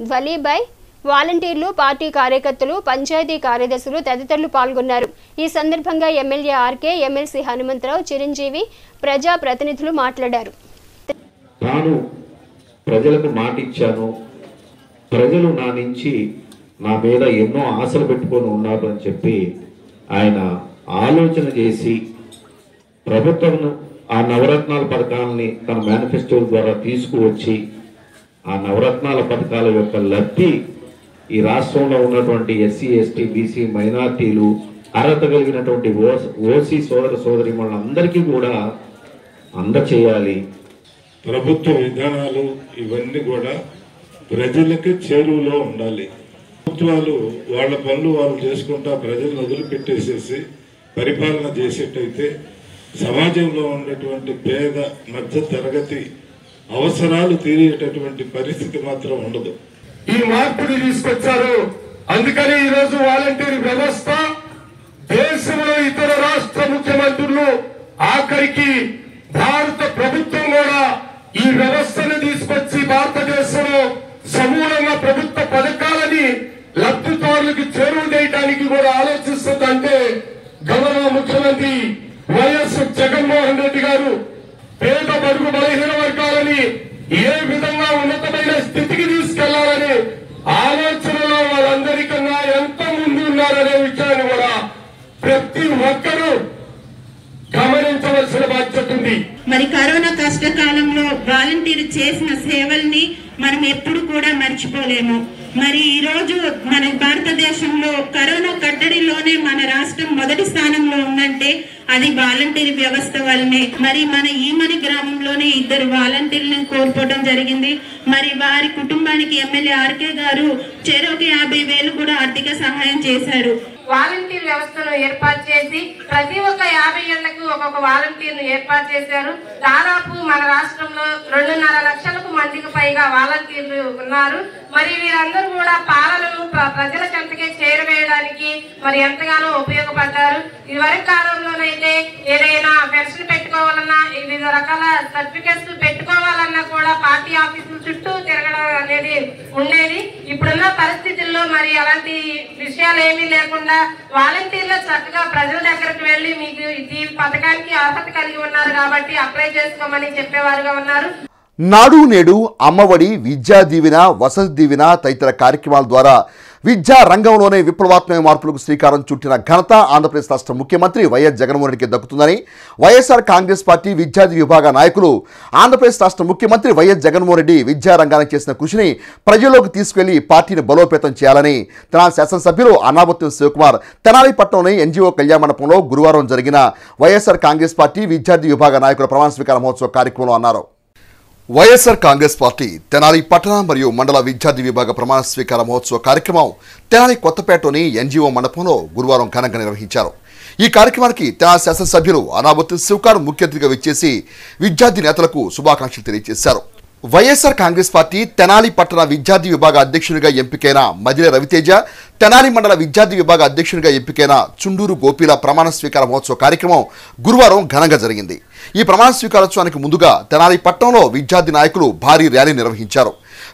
ధ్వలీబాయ్, వాలంటీర్లు, పార్టీ కార్యకర్తలు, పంచాయతీ కార్యదర్శులు తదితరులు పాల్గొన్నారు. ఈ సందర్భంగా ఎమ్మెల్యే ఆర్కే, ఎమ్మెల్సీ హనుమంతరావు, చిరంజీవి, ప్రజా ప్రతినిధులు మాట్లాడారు. తాను ప్రజలకు మాటిచ్చాను, ప్రజలు నా నుంచి నా మీద ఎన్నో ఆశలు పెట్టుకొని ఉన్నారు అని చెప్పి ఆయన ఆలోచన చేసి ప్రభుత్వం ఆ నవరత్నాల పథకాలని తన మేనిఫెస్టో ద్వారా తీసుకువచ్చి ఆ నవరత్నాల పథకాల యొక్క లబ్ధి ఈ రాష్ట్రంలో ఉన్నటువంటి ఎస్సీ, ఎస్టీ, బీసీ, మైనార్టీలు, అర్హత కలిగినటువంటి ఓసీ సోదర సోదరీమణులందరికీ కూడా అందచేయాలి. ప్రభుత్వ విధానాలు ఇవన్నీ కూడా ప్రజలకి చేరువలో ఉండాలి. ప్రభుత్వాలు వాళ్ళ పనులు వాళ్ళు చేసుకుంటా ప్రజలను వదిలిపెట్టేసేసి పరిపాలన చేసేటైతే సమాజంలో ఉన్నటువంటి పేద మధ్య తరగతి అవసరాలు తీరేటటువంటి పరిస్థితి మాత్రం ఉండదు. ఈ మార్పుని తీసుకొచ్చారు. అందుకని ఈరోజు వాలంటీర్ వ్యవస్థ దేశంలో ఇతర రాష్ట్ర ముఖ్యమంత్రులు, ఆఖరికి భారత ప్రభుత్వం కూడా ఈ వ్యవస్థను తీసుకొచ్చి భారతదేశంలో సమూలంగా ప్రభుత్వ పథకాలని లబ్ధిదారులకు చేరువ చేయడానికి కూడా ఆలోచిస్తుందంటే గౌరవ ముఖ్యమంత్రి వైఎస్ జగన్మోహన్ రెడ్డి గారు పేద బడుగు బలహీన వర్గాలని ఏ విధంగా ఉన్నతమైన స్థితికి తీసుకెళ్లాలని ఆలోచనలో వాళ్ళందరికన్నా ఎంత ముందు ఉన్నారనే విషయాన్ని కూడా ప్రతి ఒక్కరూ గమనించవలసిన బాధ్యత ఉంది. మరి కరోనా కష్టకాలంలో వాలంటీర్ చేసిన సేవల్ని మనం ఎప్పుడు కూడా మర్చిపోలేము. మరి ఈ రోజు మన భారతదేశంలో కరోనా కట్టడిలోనే మన రాష్ట్రం మొదటి స్థానంలో ఉన్న ఉందంటే అది వాలంటీర్ వ్యవస్థ వల్లనే. మరి మన ఈమని గ్రామంలోనే 2 వాలంటీర్లను కోల్పోవడం జరిగింది. మరి వారి కుటుంబానికి ఎమ్మెల్యే ఆర్కే గారు చెరోకి 50,000 కూడా ఆర్థిక సహాయం చేశారు. వాలంటీర్ వ్యవస్థను ఏర్పాటు చేసి ప్రతి ఒక్క 50 ఏళ్లకు ఒక్కొక్క వాలంటీర్ను ఏర్పాటు చేశారు. దాదాపు మన రాష్ట్రంలో 2.5 లక్షలకు మందికి పైగా వాలంటీర్లు ఉన్నారు. మరి వీరందరూ కూడా పాలనను ప్రజల చెంతకే చేరవేయడానికి మరి ఎంతగానో ఉపయోగపడ్డారు. ఇదివరకు కాలంలోనైతే ఏదైనా పెన్షన్ పెట్టుకోవాలన్నా వివిధ రకాల సర్టిఫికెట్స్ పెట్టుకోవాలన్నా కూడా పార్టీ ఆఫీసుల చుట్టూ తిరగడం అనేది ఉండేది. ఇప్పుడున్న పరిస్థితుల్లో మరి అలాంటి విషయాలు ఏమీ లేకుండా వాలంటీర్లు చక్కగా ప్రజల దగ్గరకు వెళ్ళి మీకు ఈ పథకానికి అర్హత కలిగి ఉన్నారు కాబట్టి అప్లై చేసుకోమని చెప్పేవారుగా ఉన్నారు. నాడు నేడు అమ్మఒడి విద్యా దీవెన వసతి దీవెన తదితర కార్యక్రమాల ద్వారా విద్యా రంగంలోనే విప్లవాత్మక మార్పులకు శ్రీకారం చుట్టిన ఘనత ఆంధ్రప్రదేశ్ రాష్ట్ర ముఖ్యమంత్రి వైఎస్ జగన్మోహన్ రెడ్డికి దక్కుతుందని వైఎస్ఆర్ కాంగ్రెస్ పార్టీ విద్యార్థి విభాగ నాయకులు ఆంధ్రప్రదేశ్ రాష్ట్ర ముఖ్యమంత్రి వైఎస్ జగన్మోహన్ రెడ్డి విద్యా రంగానికి చేసిన కృషిని ప్రజల్లోకి తీసుకెళ్లి పార్టీని బలోపేతం చేయాలని తెనాలి శాసనసభ్యులు అన్నాబత్తుని శివకుమార్ తెనాలి పట్టణంలోని ఎన్జీఓ కళ్యాణ మండపంలో గురువారం జరిగిన వైఎస్ఆర్ కాంగ్రెస్ పార్టీ విద్యార్థి విభాగ నాయకుల ప్రమాణ స్వీకార మహోత్సవ కార్యక్రమంలో అన్నారు. వైఎస్ఆర్ కాంగ్రెస్ పార్టీ తెనాలి పట్టణ మరియు మండల విద్యార్థి విభాగ ప్రమాణ స్వీకార మహోత్సవ కార్యక్రమం తెనాలి కొత్తపేటలోని ఎన్జీఓ మండపంలో గురువారం ఘనంగా నిర్వహించారు. ఈ కార్యక్రమానికి తెనాలి శాసనసభ్యులు అన్నాబత్తుని శివకుమార్ ముఖ్య అతిథిగా విచ్చేసి విద్యార్థి నేతలకు శుభాకాంక్షలు తెలియజేశారు. వైఎస్ఆర్ కాంగ్రెస్ పార్టీ తెనాలి పట్టణ విద్యార్థి విభాగ అధ్యక్షునిగా ఎంపికైన మదిలే రవితేజ, తెనాలి మండల విద్యార్థి విభాగ అధ్యక్షునిగా ఎంపికైన చుండూరు గోపీల ప్రమాణ స్వీకార మహోత్సవ కార్యక్రమం గురువారం ఘనంగా జరిగింది. ఈ ప్రమాణ స్వీకారోత్సవానికి ముందుగా తెనాలి పట్టణంలో విద్యార్థి నాయకులు భారీ ర్యాలీ నిర్వహించారు.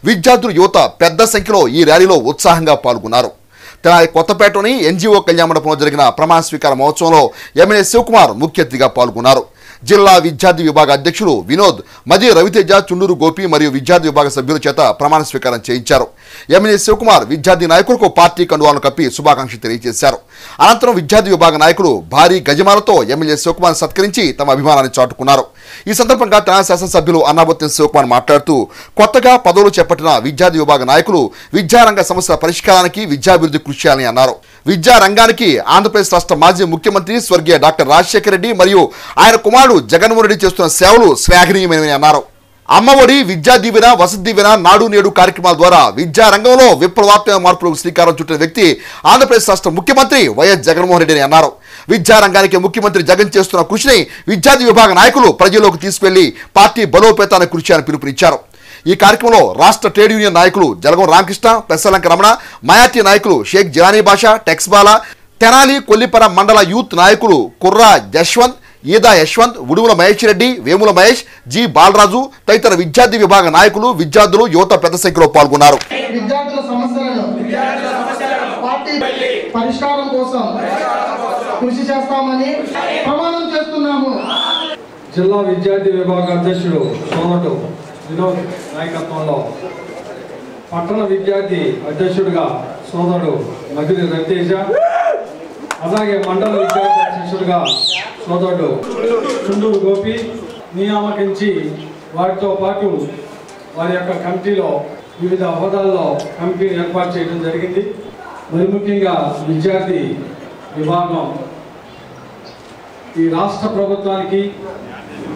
విద్యార్థులు యువత పెద్ద సంఖ్యలో ఈ ర్యాలీలో ఉత్సాహంగా పాల్గొన్నారు. తెనాలి కొత్తపేటలోని ఎన్జీఓ కళ్యాణ మండపంలో జరిగిన ప్రమాణ స్వీకార మహోత్సవంలో ఎమ్మెల్యే శివకుమార్ ముఖ్య అతిథిగా పాల్గొన్నారు. జిల్లా విద్యార్థి విభాగ అధ్యక్షులు వినోద్, మది రవితేజ, చుండూరు గోపి మరియు విద్యార్థి విభాగ సభ్యుల చేత ప్రమాణ స్వీకారం చేయించారు. ఎమ్మెల్యే శివకుమార్ విద్యార్థి నాయకులకు పార్టీ కండువాలను కప్పి శుభాకాంక్షలు తెలియజేశారు. అనంతరం విద్యార్థి విభాగ నాయకులు భారీ గజమాలతో ఎమ్మెల్యే శివకుమార్ సత్కరించి తమ అభిమానాన్ని చాటుకున్నారు. ఈ సందర్భంగా తెనాలి శాసనసభ్యులు అన్నాబత్తుని శివకుమార్ మాట్లాడుతూ కొత్తగా పదవులు చేపట్టిన విద్యార్థి విభాగ నాయకులు విద్యారంగ సమస్యల పరిష్కారానికి విద్యాభివృద్ధి కృషి చేయాలని అన్నారు. విద్యా రంగానికి ఆంధ్రప్రదేశ్ రాష్ట్ర మాజీ ముఖ్యమంత్రి స్వర్గీయ డాక్టర్ రాజశేఖర రెడ్డి మరియు ఆయన కుమారుడు జగన్మోహన్ రెడ్డి చేస్తున్న సేవలు శ్లాఘనీయమైనవని అన్నారు. అమ్మఒడి విద్యా దీవెన వసతి దీవెన నాడు నేడు కార్యక్రమాల ద్వారా విద్యా రంగంలో విప్లవాత్మక మార్పులకు శ్రీకారం చుట్టిన వ్యక్తి ఆంధ్రప్రదేశ్ రాష్ట్ర ముఖ్యమంత్రి వైఎస్ జగన్మోహన్ రెడ్డి అని అన్నారు. విద్యా రంగానికి ముఖ్యమంత్రి జగన్ చేస్తున్న కృషిని విద్యార్థి విభాగ నాయకులు ప్రజల్లోకి తీసుకెళ్లి పార్టీ బలోపేతానికి కృషి అని పిలుపునిచ్చారు. ఈ కార్యక్రమంలో రాష్ట్ర ట్రేడ్ యూనియన్ నాయకులు జలగం రామకృష్ణ, పెసలంక రమణ, మైనార్టీ నాయకులు షేక్ జిలానీ బాషా, టెక్స్ బాలా, తెనాలి కొల్లిపర మండల యూత్ నాయకులు కుర్రా యశ్వంత్, ఈదా యశ్వంత్, ఉడుముల మహేష్ రెడ్డి, వేముల మహేష్, జి బాలరాజు తదితర విద్యార్థి విభాగ నాయకులు, విద్యార్థులు, యువత పెద్ద సంఖ్యలో పాల్గొన్నారు. విద్యార్థుల సమస్యలను పార్టీ పరిష్కారం కోసం కృషి చేస్తామని ప్రమాణం చేస్తున్నాము. జిల్లా విద్యార్థి విభాగ అధ్యక్షుడు సోమటు వినోద్ నాయకత్వంలో పట్టణ విద్యార్థి అధ్యక్షుడిగా సోదరుడు మదిలి రవితేజ, అలాగే మండల విద్యార్థి అధ్యక్షుడిగా సోదరుడు చుండూరు గోపి నియామకించి వారితో పాటు వారి యొక్క కమిటీలో వివిధ హోదాల్లో కమిటీని ఏర్పాటు చేయడం జరిగింది. మరి ముఖ్యంగా విద్యార్థి విభాగం ఈ రాష్ట్ర ప్రభుత్వానికి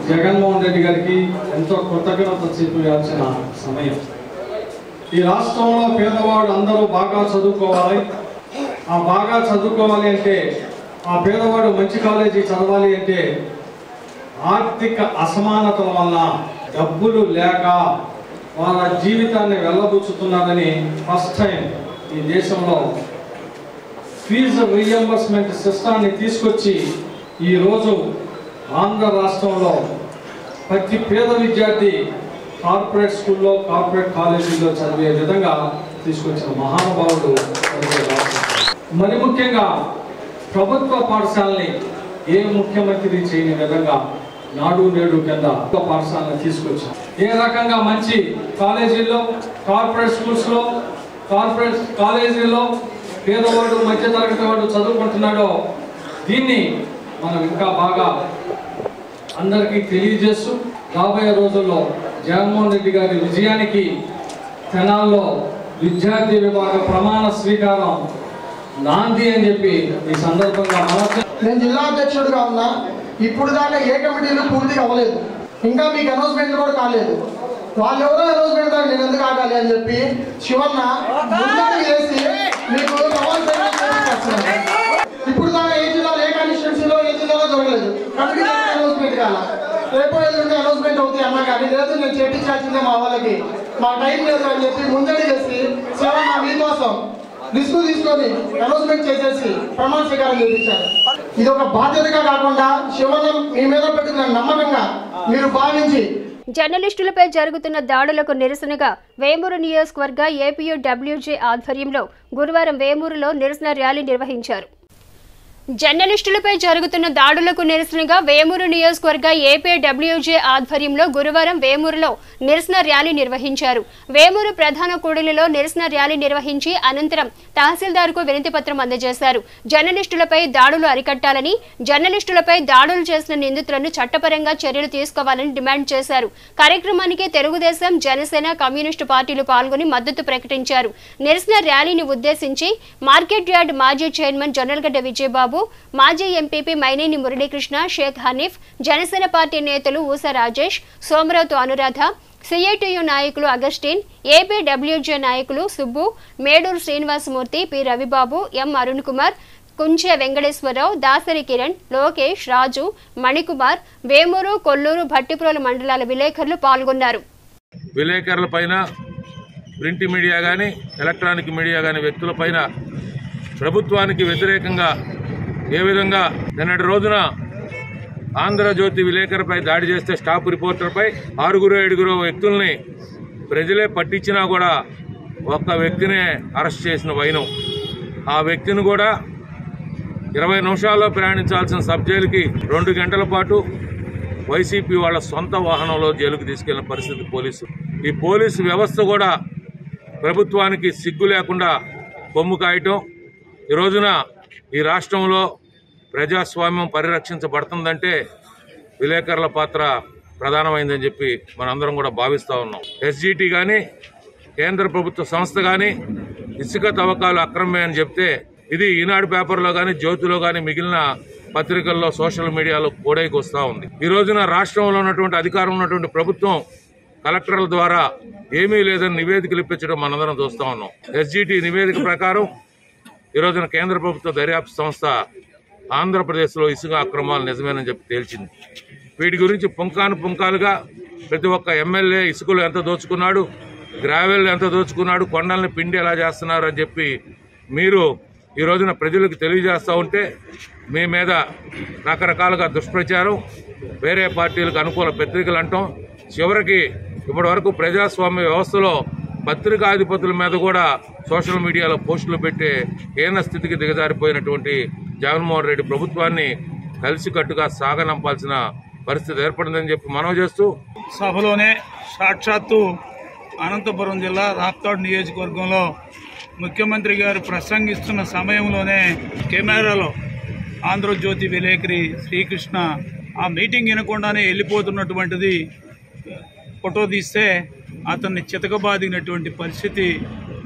జగన్మోహన్ రెడ్డి గారికి ఎంతో కృతజ్ఞత చూపించాల్సిన సమయం. ఈ రాష్ట్రంలో పేదవాడు అందరూ బాగా చదువుకోవాలి. ఆ బాగా చదువుకోవాలి అంటే, ఆ పేదవాడు మంచి కాలేజీ చదవాలి అంటే ఆర్థిక అసమానతల వల్ల డబ్బులు లేక వాళ్ళ జీవితాన్ని వెళ్ళబుచ్చుతున్నారని ఫస్ట్ టైం ఈ దేశంలో ఫీజు రీఎంబర్స్మెంట్ సిస్టాన్ని తీసుకొచ్చి ఈరోజు ఆంధ్ర రాష్ట్రంలో ప్రతి పేద విద్యార్థి కార్పొరేట్ స్కూల్లో, కార్పొరేట్ కాలేజీల్లో చదివే విధంగా తీసుకొచ్చిన మహానుభావుడు. మరి ముఖ్యంగా ప్రభుత్వ పాఠశాలని ఏ ముఖ్యమంత్రి చేయని విధంగా నాడు నేడు కింద పాఠశాలను తీసుకొచ్చాం. ఏ రకంగా మంచి కాలేజీల్లో, కార్పొరేట్ స్కూల్స్లో, కార్పొరేట్ కాలేజీల్లో పేదవాడు మధ్యతరగతి వాడు చదువుకుంటున్నాడో దీన్ని మనం ఇంకా బాగా అందరికీ తెలియజేస్తూ రాబోయే రోజుల్లో జగన్మోహన్ రెడ్డి గారి విజయానికి తెనాల్లో విద్యార్థి విభాగ ప్రమాణ స్వీకారం నాంది అని చెప్పి ఈ సందర్భంగా నేను జిల్లా అధ్యక్షుడిగా ఉన్నా. ఇప్పుడు దాకా ఏ కమిటీలు పూర్తిగా అవ్వలేదు, ఇంకా మీకు అనౌన్స్మెంట్ కూడా కాలేదు. వాళ్ళు ఎవరో అనౌన్స్మెంట్ దాకా నేను ఎందుకు ఆగాలి అని చెప్పి శివన్న ముందడుగు వేసి మీకు ఇప్పుడు దాకా ఏ జిల్లాలో ఏ కాన్స్టిట్యున్సీలో ఏ జిల్లాలో జరగలేదు. కమిటీ అనౌన్స్మెంట్ కాల, రేపు ఎల్లుండి అనౌన్స్మెంట్ అవుతాయి అన్నా కానీ లేదు నేను చేయించాల్సిందే మా వాళ్ళకి, మా టైం లేదు అని చెప్పి ముందడి చేసి శివన్న మీకోసం రిస్క్ తీసుకొని అనౌన్స్మెంట్ చేసేసి ప్రమాణ స్వీకారం చేయించారు. ఇది ఒక బాధ్యతగా కాకుండా శివన్న మీ మీద పెట్టుకున్న నమ్మకంగా మీరు భావించి జర్నలిస్టులపై జరుగుతున్న దాడులకు నిరసనగా వేమూరు నియోజకవర్గ ఏపీయూడబ్ల్యూజే ఆధ్వర్యంలో గురువారం వేమూరులో నిరసన ర్యాలీ నిర్వహించారు. జర్నలిస్టులపై జరుగుతున్న దాడులకు నిరసనగా వేమూరు నియోజకవర్గ ఏపీడబ్ల్యూజే ఆధ్వర్యంలో గురువారం వేమూరులో నిరసన ర్యాలీ నిర్వహించారు. వేమూరు ప్రధాన కూడలిలో నిరసన ర్యాలీ నిర్వహించి అనంతరం తహసీల్దార్కు వినతి పత్రం అందజేశారు. జర్నలిస్టులపై దాడులు అరికట్టాలని, జర్నలిస్టులపై దాడులు చేసిన నిందితులను చట్టపరంగా చర్యలు తీసుకోవాలని డిమాండ్ చేశారు. కార్యక్రమానికి తెలుగుదేశం, జనసేన, కమ్యూనిస్టు పార్టీలు పాల్గొని మద్దతు ప్రకటించారు. నిరసన ర్యాలీని ఉద్దేశించి మార్కెట్ యార్డ్ మాజీ చైర్మన్ జొన్నలగడ్డ విజయబాబు, మాజీ ఎంపీపీ మైనేని మురళీకృష్ణ, షేక్ హనీఫ్, జనసేన పార్టీ నేతలు ఊస రాజేష్, సోమరావుతు అనురాధ, సిఐటియు నాయకులు అగస్టిన్, ఏపీడబ్ల్యూజే నాయకులు సుబ్బు, మేడూరు శ్రీనివాసమూర్తి, పి రవిబాబు, ఎం అరుణ్ కుమార్, కుంచె వెంకటేశ్వరరావు, దాసరి కిరణ్, లోకేష్, రాజు, మణికుమార్, వేమూరు, కొల్లూరు, భట్టిప్రోలు మండలాల విలేకరులు పాల్గొన్నారు. విలేకరుల పైన, ప్రింట్ మీడియా కానీ ఎలక్ట్రానిక్ మీడియా కానీ వ్యక్తులపైన ప్రభుత్వానికి వ్యతిరేకంగా ఏ విధంగా నిన్నటి రోజున ఆంధ్రజ్యోతి విలేకరుపై దాడి చేస్తే స్టాఫ్ రిపోర్టర్పై 6-7 వ్యక్తుల్ని ప్రజలే పట్టించినా కూడా ఒక్క వ్యక్తినే అరెస్ట్ చేసిన వైనం. ఆ వ్యక్తిని కూడా 20 నిమిషాల్లో ప్రయాణించాల్సిన సబ్ జైలుకి 2 గంటల పాటు వైసీపీ వాళ్ళ సొంత వాహనంలో జైలుకు తీసుకెళ్లిన పరిస్థితి పోలీసు. ఈ పోలీసు వ్యవస్థ కూడా ప్రభుత్వానికి సిగ్గు లేకుండా కొమ్ము కాయటం. ఈ రోజున ఈ రాష్ట్రంలో ప్రజాస్వామ్యం పరిరక్షించబడుతుందంటే విలేకరుల పాత్ర ప్రధానమైందని చెప్పి మనందరం కూడా భావిస్తూ ఉన్నాం. ఎస్జిటి కానీ కేంద్ర ప్రభుత్వ సంస్థ కానీ ఇసుక తవ్వకాలు అక్రమమే అని చెప్తే ఇది ఈనాడు పేపర్లో కానీ, జ్యోతిలో కానీ, మిగిలిన పత్రికల్లో, సోషల్ మీడియాలో కోడైకి వస్తూ ఉంది. ఈ రోజున రాష్ట్రంలో ఉన్నటువంటి అధికారం ఉన్నటువంటి ప్రభుత్వం కలెక్టర్ల ద్వారా ఏమీ లేదని నివేదికలు ఇప్పించడం మనందరం చూస్తూ ఉన్నాం. ఎస్జిటి నివేదిక ప్రకారం ఈ రోజున కేంద్ర ప్రభుత్వ దర్యాప్తు సంస్థ ఆంధ్రప్రదేశ్లో ఇసుక అక్రమాలు నిజమేనని చెప్పి తేల్చింది. వీటి గురించి పుంకాలుగా ప్రతి ఒక్క ఎమ్మెల్యే ఇసుకలు ఎంత దోచుకున్నాడు, గ్రావెల్ ఎంత దోచుకున్నాడు, కొండల్ని పిండి ఎలా చేస్తున్నారు అని చెప్పి మీరు ఈ రోజున ప్రజలకు తెలియజేస్తూ ఉంటే మీ మీద రకరకాలుగా దుష్ప్రచారం, వేరే పార్టీలకు అనుకూల పత్రికలు అంటాం. చివరికి ఇప్పటి వరకు ప్రజాస్వామ్య వ్యవస్థలో పత్రికాధిపతుల మీద కూడా సోషల్ మీడియాలో పోస్టులు పెట్టే హీన స్థితికి దిగజారిపోయినటువంటి జగన్మోహన్ రెడ్డి ప్రభుత్వాన్ని కలిసికట్టుగా సాగనంపాల్సిన పరిస్థితి ఏర్పడిందని చెప్పి మనవి చేస్తూ సభలోనే సాక్షాత్తు అనంతపురం జిల్లా రాప్తాడు నియోజకవర్గంలో ముఖ్యమంత్రి గారు ప్రసంగిస్తున్న సమయంలోనే కెమెరాలో ఆంధ్రజ్యోతి విలేకరి శ్రీకృష్ణ ఆ మీటింగ్ వినకుండానే వెళ్ళిపోతున్నటువంటిది ఫోటో తీస్తే అతన్ని చితకబాదినటువంటి పరిస్థితి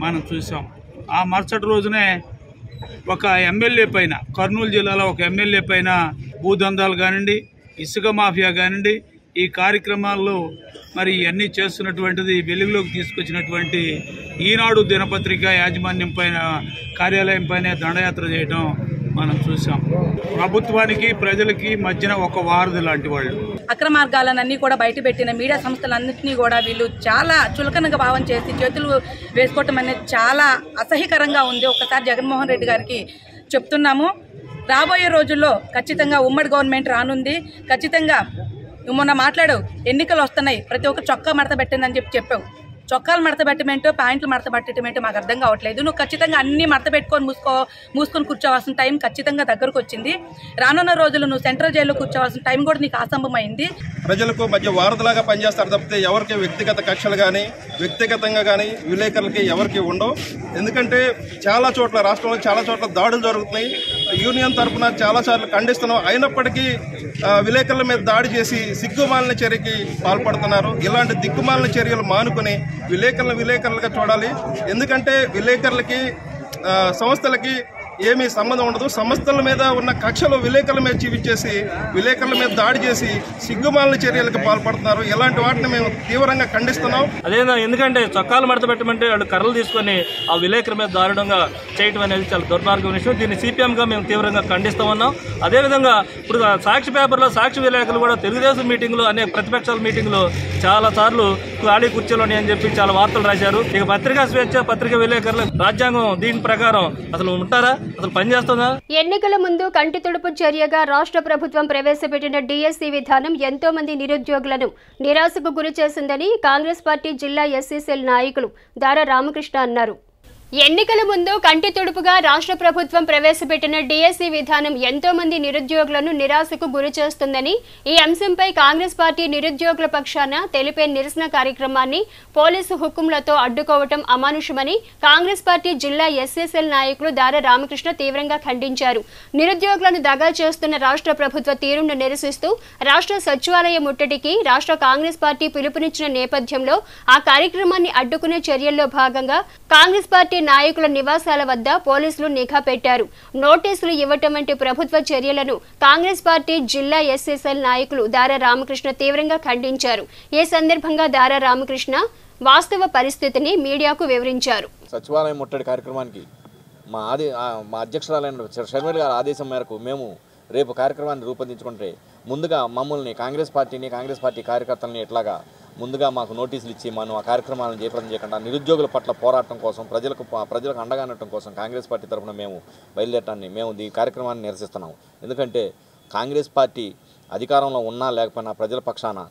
మనం చూసాం. ఆ మరుసటి రోజునే ఒక ఎమ్మెల్యే పైన, కర్నూలు జిల్లాలో ఒక ఎమ్మెల్యే పైన భూదందాలు కానివ్వండి, ఇసుక మాఫియా కానివ్వండి, ఈ కార్యక్రమాల్లో మరి ఇవన్నీ చేస్తున్నటువంటిది వెలుగులోకి తీసుకొచ్చినటువంటి ఈనాడు దినపత్రిక యాజమాన్యం పైన, కార్యాలయం పైన దండయాత్ర చేయడం మనం చూసాం. ప్రభుత్వానికి ప్రజలకి మధ్యన ఒక వారధి లాంటి వాళ్ళు. అక్రమార్గాలన్నీ కూడా బయట పెట్టిన మీడియా సంస్థలన్నింటినీ కూడా వీళ్ళు చాలా చులకనగా భావం చేసి చేతులు వేసుకోవటం అనేది చాలా అసహ్యకరంగా ఉంది. ఒకసారి జగన్మోహన్ రెడ్డి గారికి చెప్తున్నాము, రాబోయే రోజుల్లో ఖచ్చితంగా ఉమ్మడి గవర్నమెంట్ రానుంది. ఖచ్చితంగా మొన్న మాట్లాడావు, ఎన్నికలు వస్తున్నాయి, ప్రతి ఒక్క చొక్కా మడత పెట్టిందని చెప్పావు. చొక్కాలు మడత పెట్టమేంటో, ప్యాంట్లు మడత పెట్టమేంటో మాకు అర్థం కావట్లేదు. నువ్వు ఖచ్చితంగా అన్ని మడత పెట్టుకొని మూసుకొని కూర్చోవాల్సిన టైం ఖచ్చితంగా దగ్గరకు వచ్చింది. రానున్న రోజులు నువ్వు సెంట్రల్ జైల్లో కూర్చోవాల్సిన టైం కూడా నీకు ఆసంభమైంది. ప్రజలకు మధ్య వారధిలాగా పనిచేస్తారు తప్పితే ఎవరికి వ్యక్తిగత కక్షలు కానీ, వ్యక్తిగతంగా కానీ విలేకరులకి ఎవరికి ఉండవు. ఎందుకంటే చాలా చోట్ల, రాష్ట్రంలో చాలా చోట్ల దాడులు జరుగుతున్నాయి. యూనియన్ తరఫున చాలాసార్లు ఖండిస్తున్నాం. అయినప్పటికీ విలేకరుల మీద దాడి చేసి సిగ్గుమాలిన చర్యకి పాల్పడుతున్నారు. ఇలాంటి దిక్కుమాలిన చర్యలు మానుకొని విలేకరులుగా చూడాలి. ఎందుకంటే విలేకరులకి, సంస్థలకి ఏమీ సంబంధం ఉండదు. సంస్థల మీద ఉన్న కక్షలు విలేకరుల మీద చూపించేసి విలేకరుల మీద దాడి చేసి సిగ్గుమాలిన చర్యలకు పాల్పడుతున్నారు. ఇలాంటి వాటిని మేము తీవ్రంగా ఖండిస్తున్నాం. అదేనా ఎందుకంటే చొక్కాలు మడత పెట్టమంటే వాళ్ళు కర్రలు తీసుకొని ఆ విలేకరుల మీద దారుణంగా చేయడం అనేది చాలా దుర్మార్గం విషయం. దీన్ని సిపిఎంగా మేము తీవ్రంగా ఖండిస్తామన్నాం. అదేవిధంగా ఇప్పుడు సాక్షి పేపర్లో సాక్షి విలేకరులు కూడా తెలుగుదేశం మీటింగ్లు అనేక ప్రతిపక్షాల మీటింగ్లు చాలా సార్లు ఖాళీ కూర్చోలోని అని చెప్పి చాలా వార్తలు రాశారు. ఇక పత్రికా స్వేచ్ఛ పత్రికా విలేకరులు రాజ్యాంగం దీని ప్రకారం అసలు ఉంటారా, అసలు పనిచేస్తుందా? ఎన్నికల ముందు కంటి తుడుపు చర్యగా రాష్ట్ర ప్రభుత్వం ప్రవేశపెట్టిన డిఎస్సి విధానం ఎంతో మంది నిరుద్యోగులను నిరాశకు గురి చేసిందని కాంగ్రెస్ పార్టీ జిల్లా ఎస్సీ సెల్ నాయకులు దారా రామకృష్ణ అన్నారు. ఎన్నికల ముందు కంటి తుడుపుగా రాష్ట్ర ప్రభుత్వం ప్రవేశపెట్టిన డిఎస్సి విధానం ఎంతో మంది నిరుద్యోగులను నిరాశకు గురి చేస్తుందని, ఈ అంశంపై కాంగ్రెస్ పార్టీ నిరుద్యోగుల పక్షాన తెలిపే నిరసన కార్యక్రమాన్ని పోలీసు హుకుంలతో అడ్డుకోవటం అమానుషమని కాంగ్రెస్ పార్టీ జిల్లా ఎస్ఎస్ఎల్ నాయకులు దారా రామకృష్ణ తీవ్రంగా ఖండించారు. నిరుద్యోగులను దగా చేస్తున్న రాష్ట్ర ప్రభుత్వ తీరును నిరసిస్తూ రాష్ట్ర సచివాలయ ముట్టడికి రాష్ట్ర కాంగ్రెస్ పార్టీ పిలుపునిచ్చిన నేపథ్యంలో ఆ కార్యక్రమాన్ని అడ్డుకునే చర్యల్లో భాగంగా కాంగ్రెస్ పార్టీ నాయకుల నివాసాల వద్ద పోలీసులు నిఘా పెట్టారు. నోటీసులు ఇవ్వటం వంటి ప్రభుత్వ చర్యలను కాంగ్రెస్ పార్టీ జిల్లా ఎస్ఎస్ఎల్ నాయకులు దారా రామకృష్ణ తీవ్రంగా ఖండించారు. ఈ సందర్భంగా దారా రామకృష్ణ వాస్తవ పరిస్థితిని మీడియాకు వివరించారు. సచివాలయం ముట్టడి కార్యక్రమానికి మా అధ్యక్షురాలైన షర్మిల గారి ఆదేశం మేరకు మేము రేపు కార్యక్రమాన్ని రూపొందించుకుంటే ముందుగా మమ్మల్ని కాంగ్రెస్ పార్టీ కార్యకర్తలని ఎట్లాగా ముందుగా మాకు నోటీసులు ఇచ్చి మనం ఆ కార్యక్రమాలను జయప్రదం చేయకుండా నిరుద్యోగుల పట్ల పోరాటం కోసం ప్రజలకు అండగా ఉండటం కోసం కాంగ్రెస్ పార్టీ తరఫున మేము బయలుదేరటాన్ని మేము ఈ కార్యక్రమాన్ని నిరసిస్తున్నాము. ఎందుకంటే కాంగ్రెస్ పార్టీ అధికారంలో ఉన్నా లేకపోయినా ప్రజల పక్షాన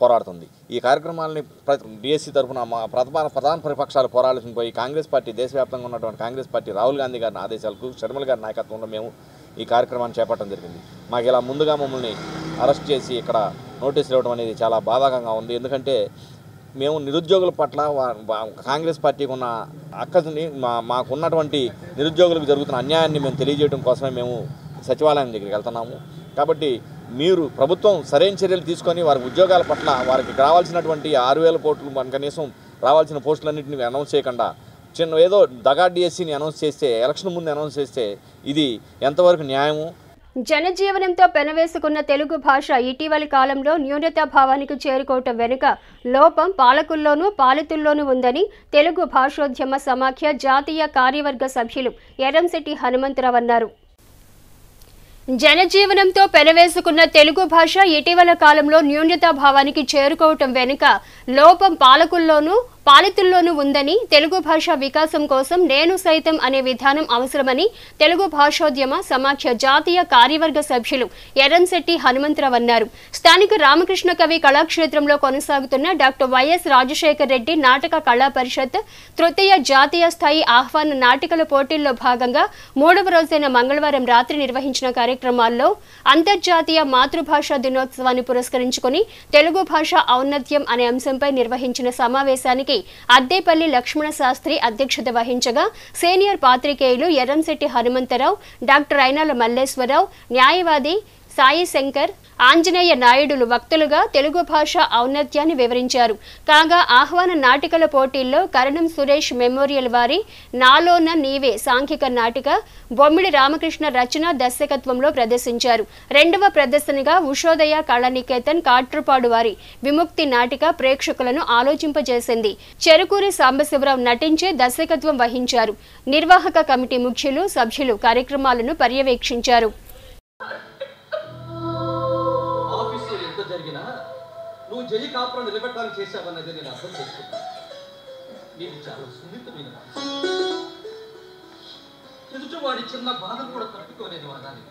పోరాడుతుంది. ఈ కార్యక్రమాలని డిఎస్సి తరఫున మా ప్రధాన ప్రతిపక్షాలు పోరాడాల్సిన పోయి కాంగ్రెస్ పార్టీ దేశవ్యాప్తంగా ఉన్నటువంటి కాంగ్రెస్ పార్టీ రాహుల్ గాంధీ గారి ఆదేశాలకు షర్మిల గారి నాయకత్వంలో మేము ఈ కార్యక్రమాన్ని చేపట్టడం జరిగింది. మాకు ఇలా ముందుగా మమ్మల్ని అరెస్ట్ చేసి ఇక్కడ నోటీసులు ఇవ్వడం అనేది చాలా బాధాకరంగా ఉంది. ఎందుకంటే మేము నిరుద్యోగుల పట్ల కాంగ్రెస్ పార్టీకి ఉన్న అక్కడిని మాకున్నటువంటి నిరుద్యోగులకు జరుగుతున్న అన్యాయాన్ని మేము తెలియజేయడం కోసమే మేము సచివాలయం దగ్గరికి వెళ్తున్నాము. కాబట్టి మీరు ప్రభుత్వం సరైన చర్యలు తీసుకొని వారి ఉద్యోగాల పట్ల వారికి రావాల్సినటువంటి 6,000 కోట్లు మన కనీసం రావాల్సిన పోస్టులన్నింటినీ అనౌన్స్ చేయకుండా ఏదో దగా డిఎస్సిని అనౌన్స్ చేస్తే ఎలక్షన్ ముందు అనౌన్స్ చేస్తే ఇది ఎంతవరకు న్యాయము? జనజీవనంతో పెనవేసుకున్న తెలుగు భాష ఇటీవలి కాలంలో న్యూనతా భావానికి చేరుకోవటం వెనుక లోపం పాలకుల్లోనూ పాలితుల్లోనూ ఉందని తెలుగు భాషోద్యమ సమాఖ్య జాతీయ కార్యవర్గ సభ్యులు ఎర్రంశెట్టి హనుమంతరావు అన్నారు. జనజీవనంతో పెనవేసుకున్న తెలుగు భాష ఇటీవల కాలంలో న్యూనతా భావానికి చేరుకోవటం వెనుక లోపం పాలకుల్లోనూ పాలితుల్లోనూ ఉందని, తెలుగు భాష వికాసం కోసం నేను సైతం అనే విధానం అవసరమని తెలుగు భాషోద్యమ సమాఖ్య జాతీయ కార్యవర్గ సభ్యులు ఎర్రంశెట్టి హనుమంతరావు అన్నారు. స్థానిక రామకృష్ణ కవి కళాక్షేత్రంలో కొనసాగుతున్న డాక్టర్ వైఎస్ రాజశేఖర్ రెడ్డి నాటక కళా పరిషత్ తృతీయ జాతీయ స్థాయి ఆహ్వాన నాటికల పోటీల్లో భాగంగా 3వ రోజైన మంగళవారం రాత్రి నిర్వహించిన కార్యక్రమాల్లో అంతర్జాతీయ మాతృభాషా దినోత్సవాన్ని పురస్కరించుకుని తెలుగు భాష ఔన్నత్యం అనే అంశంపై నిర్వహించిన సమావేశానికి అద్దేపల్లి లక్ష్మణ శాస్త్రి అధ్యక్షత వహించగా సీనియర్ పాత్రికేయులు ఎర్రంశెట్టి హనుమంతరావు, డాక్టర్ అయినాల మల్లేశ్వరరావు, న్యాయవాది సాయి శంకర్, ఆంజనేయ నాయుడులు వక్తలుగా తెలుగు భాష ఔన్నత్యాన్ని వివరించారు. కాగా ఆహ్వాన నాటికల పోటీల్లో కరణం సురేష్ మెమోరియల్ వారి నాలోన నీవే సాంఘిక నాటిక బొమ్మిడి రామకృష్ణ రచన దర్శకత్వంలో ప్రదర్శించారు. 2వ ప్రదర్శనగా ఉషోదయ కళానికేతన్ కాట్రుపాడు వారి విముక్తి నాటిక ప్రేక్షకులను ఆలోచింపజేసింది. చెరుకూరి సాంబశివరావు నటించే దర్శకత్వం వహించారు. నిర్వాహక కమిటీ ముఖ్యులు, సభ్యులు కార్యక్రమాలను పర్యవేక్షించారు. నువ్వు జయ కాపురం నిలబెట్టాలని చేశావన్నది నేను అర్థం చేసుకున్నా. నీకు చాలా సున్నితమైన ఎదుటివాడి చిన్న బాధను కూడా తట్టుకోలేదు అన్నాను.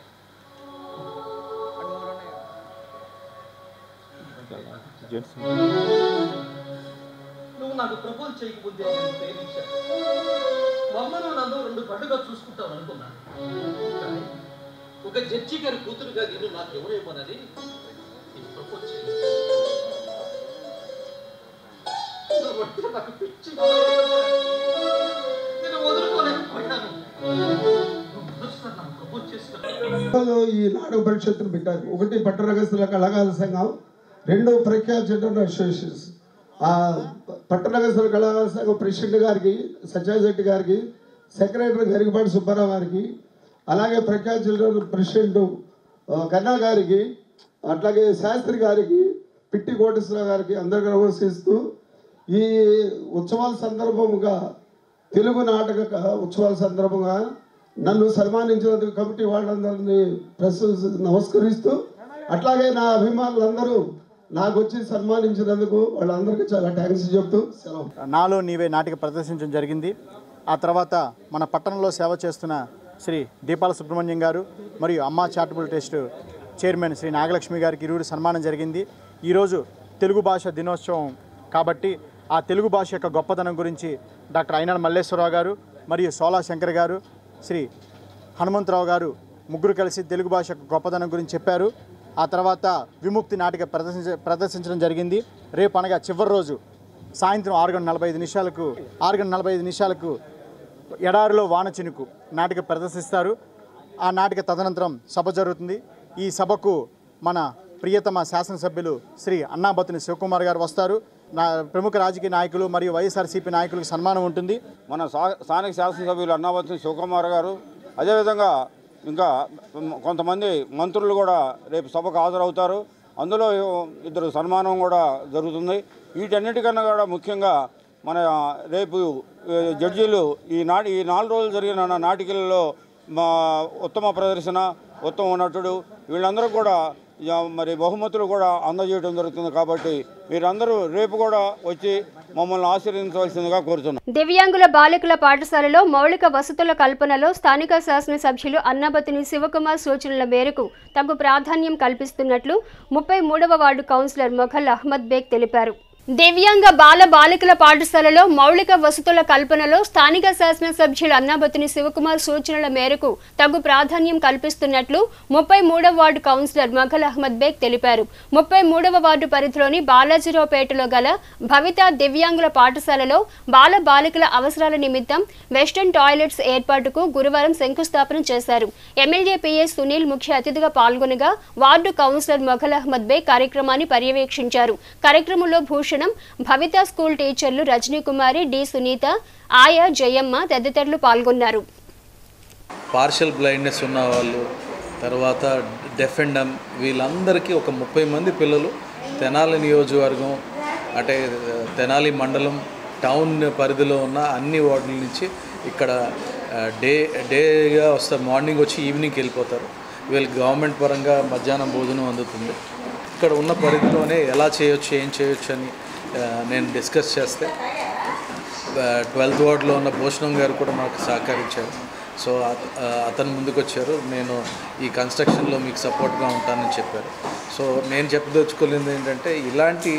నువ్వు నాకు ప్రపోజ్ చేయకపోతే నేను ప్రేమించాను. మమ్మను నన్ను 2 కళ్ళుగా చూసుకుంటావు అనుకున్నాను. కానీ ఒక జడ్జి గారి కూతురుగా నేను నాకు ఎవరేమోనని ప్రపోజ్ చేయలేదు. ఈ నాటక పరిషత్తును పెట్టారు. 1 పట్టణగస్తుల కళాకారుల సంఘం, 2 ప్రఖ్యాత జనరల్ అసోసియేషన్స్. పట్టణగస్తుల కళాకారుల సంఘం ప్రెసిడెంట్ గారికి, సత్యాశెట్టి గారికి, సెక్రటరీ గరికపాటి సుబ్బారావు గారికి, అలాగే ప్రఖ్యాత జిల్లా ప్రెసిడెంట్ కన్నా గారికి, అట్లాగే శాస్త్రి గారికి, పిట్టి కోటేశ్వరరావు గారికి అందరికీ నమస్కరిస్తూ ఈ ఉత్సవాల సందర్భంగా తెలుగు నాటక ఉత్సవాల సందర్భంగా నన్ను సన్మానించినందుకు కమిటీ వాళ్ళందరినీ నమస్కరిస్తూ, అట్లాగే నా అభిమానులందరూ నాకు వచ్చి సన్మానించినందుకు వాళ్ళందరికీ చాలా థ్యాంక్స్ చెప్తూ సెలవు. నాలో నీవే నాటిక ప్రదర్శించడం జరిగింది. ఆ తర్వాత మన పట్టణంలో సేవ చేస్తున్న శ్రీ దీపాల సుబ్రహ్మణ్యం గారు మరియు Amma charitable trust chairman Shri Nagalakshmi గారికి ఇరువురు సన్మానం జరిగింది. ఈరోజు తెలుగు భాష దినోత్సవం కాబట్టి ఆ తెలుగు భాష యొక్క గొప్పతనం గురించి డాక్టర్ అయినాడ మల్లేశ్వరరావు గారు మరియు సోలా శంకర్ గారు, శ్రీ హనుమంతరావు గారు ముగ్గురు కలిసి తెలుగు భాష యొక్క గొప్పతనం గురించి చెప్పారు. ఆ తర్వాత విముక్తి నాటిక ప్రదర్శించడం జరిగింది. రేపు అనగా చివరి రోజు సాయంత్రం 6:45 నిమిషాలకు ఎడారిలో వాన చినుకు నాటిక ప్రదర్శిస్తారు. ఆ నాటిక తదనంతరం సభ జరుగుతుంది. ఈ సభకు మన ప్రియతమ శాసనసభ్యులు శ్రీ అన్నాబత్తుని శివకుమార్ గారు వస్తారు. ప్రముఖ రాజకీయ నాయకులు మరియు వైఎస్ఆర్సీపీ నాయకులకు సన్మానం ఉంటుంది. మన స్థానిక శాసనసభ్యులు అన్నాబత్తుని శివకుమార్ గారు, అదేవిధంగా ఇంకా కొంతమంది మంత్రులు కూడా రేపు సభకు హాజరవుతారు. అందులో ఇద్దరు సన్మానం కూడా జరుగుతుంది. వీటన్నిటికన్నా కూడా ముఖ్యంగా మన రేపు జడ్జీలు ఈ 4 రోజులు జరిగిన నాటికలలో ఉత్తమ ప్రదర్శన, ఉత్తమ నటుడు వీళ్ళందరూ కూడా మరి బహుమతులు కూడా అందజేయడం జరుగుతుంది. కాబట్టి మీరందరూ రేపు కూడా వచ్చి మమ్మల్ని ఆశీర్వదించవలసిందిగా కోరుతున్నాం. దివ్యాంగుల బాలికల పాఠశాలలో మౌలిక వసతుల కల్పనలో స్థానిక శాసనసభ్యులు అన్నాబత్తుని శివకుమార్ సూచనల మేరకు తగు ప్రాధాన్యం కల్పిస్తున్నట్లు 33వ వార్డు కౌన్సిలర్ మొఘల్ అహ్మద్ బేగ్ తెలిపారు. దివ్యాంగ బాలికల పాఠశాలలో మౌలిక వసతుల కల్పనలో స్థానిక శాసనసభ్యులు అన్నాబత్తుని శివకుమార్ సూచనల మేరకు తగు ప్రాధాన్యం కల్పిస్తున్నట్లు 33వ వార్డు కౌన్సిలర్ మొఘల్ అహ్మద్ బేగ్ తెలిపారు. 33వ వార్డు పరిధిలోని బాలాజీరావుపేటలో గల భవిత దివ్యాంగుల పాఠశాలలో బాలికల అవసరాల నిమిత్తం వెస్టర్న్ టాయిలెట్స్ ఏర్పాటుకు గురువారం శంకుస్థాపన చేశారు. ఎమ్మెల్యే పిఎస్ సునీల్ ముఖ్య అతిథిగా పాల్గొనగా వార్డు కౌన్సిలర్ మొఘల్ అహ్మద్ బేగ్ కార్యక్రమాన్ని పర్యవేక్షించారు. కార్యక్రమంలో భూషణం, భవిత స్కూల్ టీచర్లు రజనీ కుమారి, డి సునీత, ఆయా జయమ్మ తదితరులు పాల్గొన్నారు. పార్షియల్ బ్లైండ్నెస్ ఉన్న వాళ్ళు, తర్వాత డెఫ్ అండ్ డమ్ వీళ్ళందరికీ ఒక 30 మంది పిల్లలు తెనాలి నియోజకవర్గం అంటే తెనాలి మండలం టౌన్ పరిధిలో ఉన్న అన్ని వార్డుల నుంచి ఇక్కడ డేగా వస్తారు. మార్నింగ్ వచ్చి ఈవినింగ్కి వెళ్ళిపోతారు. వీళ్ళకి గవర్నమెంట్ పరంగా మధ్యాహ్నం భోజనం అందుతుంది. ఇక్కడ ఉన్న పరిధిలోనే ఎలా చేయొచ్చు, ఏం చేయొచ్చు అని నేను డిస్కస్ చేస్తే 12th వార్డులో ఉన్న భూషణం గారు కూడా మాకు సహకరించారు. సో అతను ముందుకు వచ్చారు, నేను ఈ కన్స్ట్రక్షన్లో మీకు సపోర్ట్గా ఉంటానని చెప్పారు. సో నేను చెప్పదలుచుకోలేదు ఏంటంటే ఇలాంటి